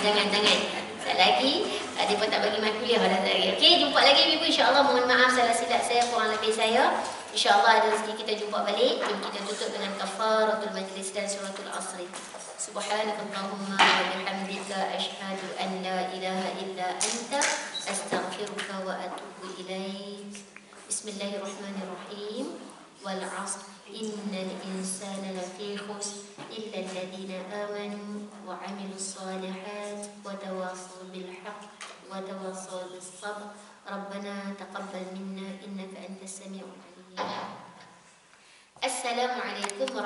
Sekali lagi, dia pun tak bagi mai kuliah dah lagi. Okey, jumpa lagi ibu insya-Allah. Mohon maaf salah silap saya, kurang lebih saya. InsyaAllah ada rezeki kita jumpa balik. Jom kita tutup dengan kafaratul majlis dan suratul asri. Subhanakallahumma wa bihamdika asyhadu an la ilaha illa anta astaghfiruka wa atubu ilaik. Bismillahirrahmanirrahim. والعصر إن الإنسان لفي خسر إلا الذين آمنوا وعملوا الصالحات وتواصوا بالحق وتواصوا بالصبر ربنا تقبل منا إنك أنت السميع العليم. السلام عليكم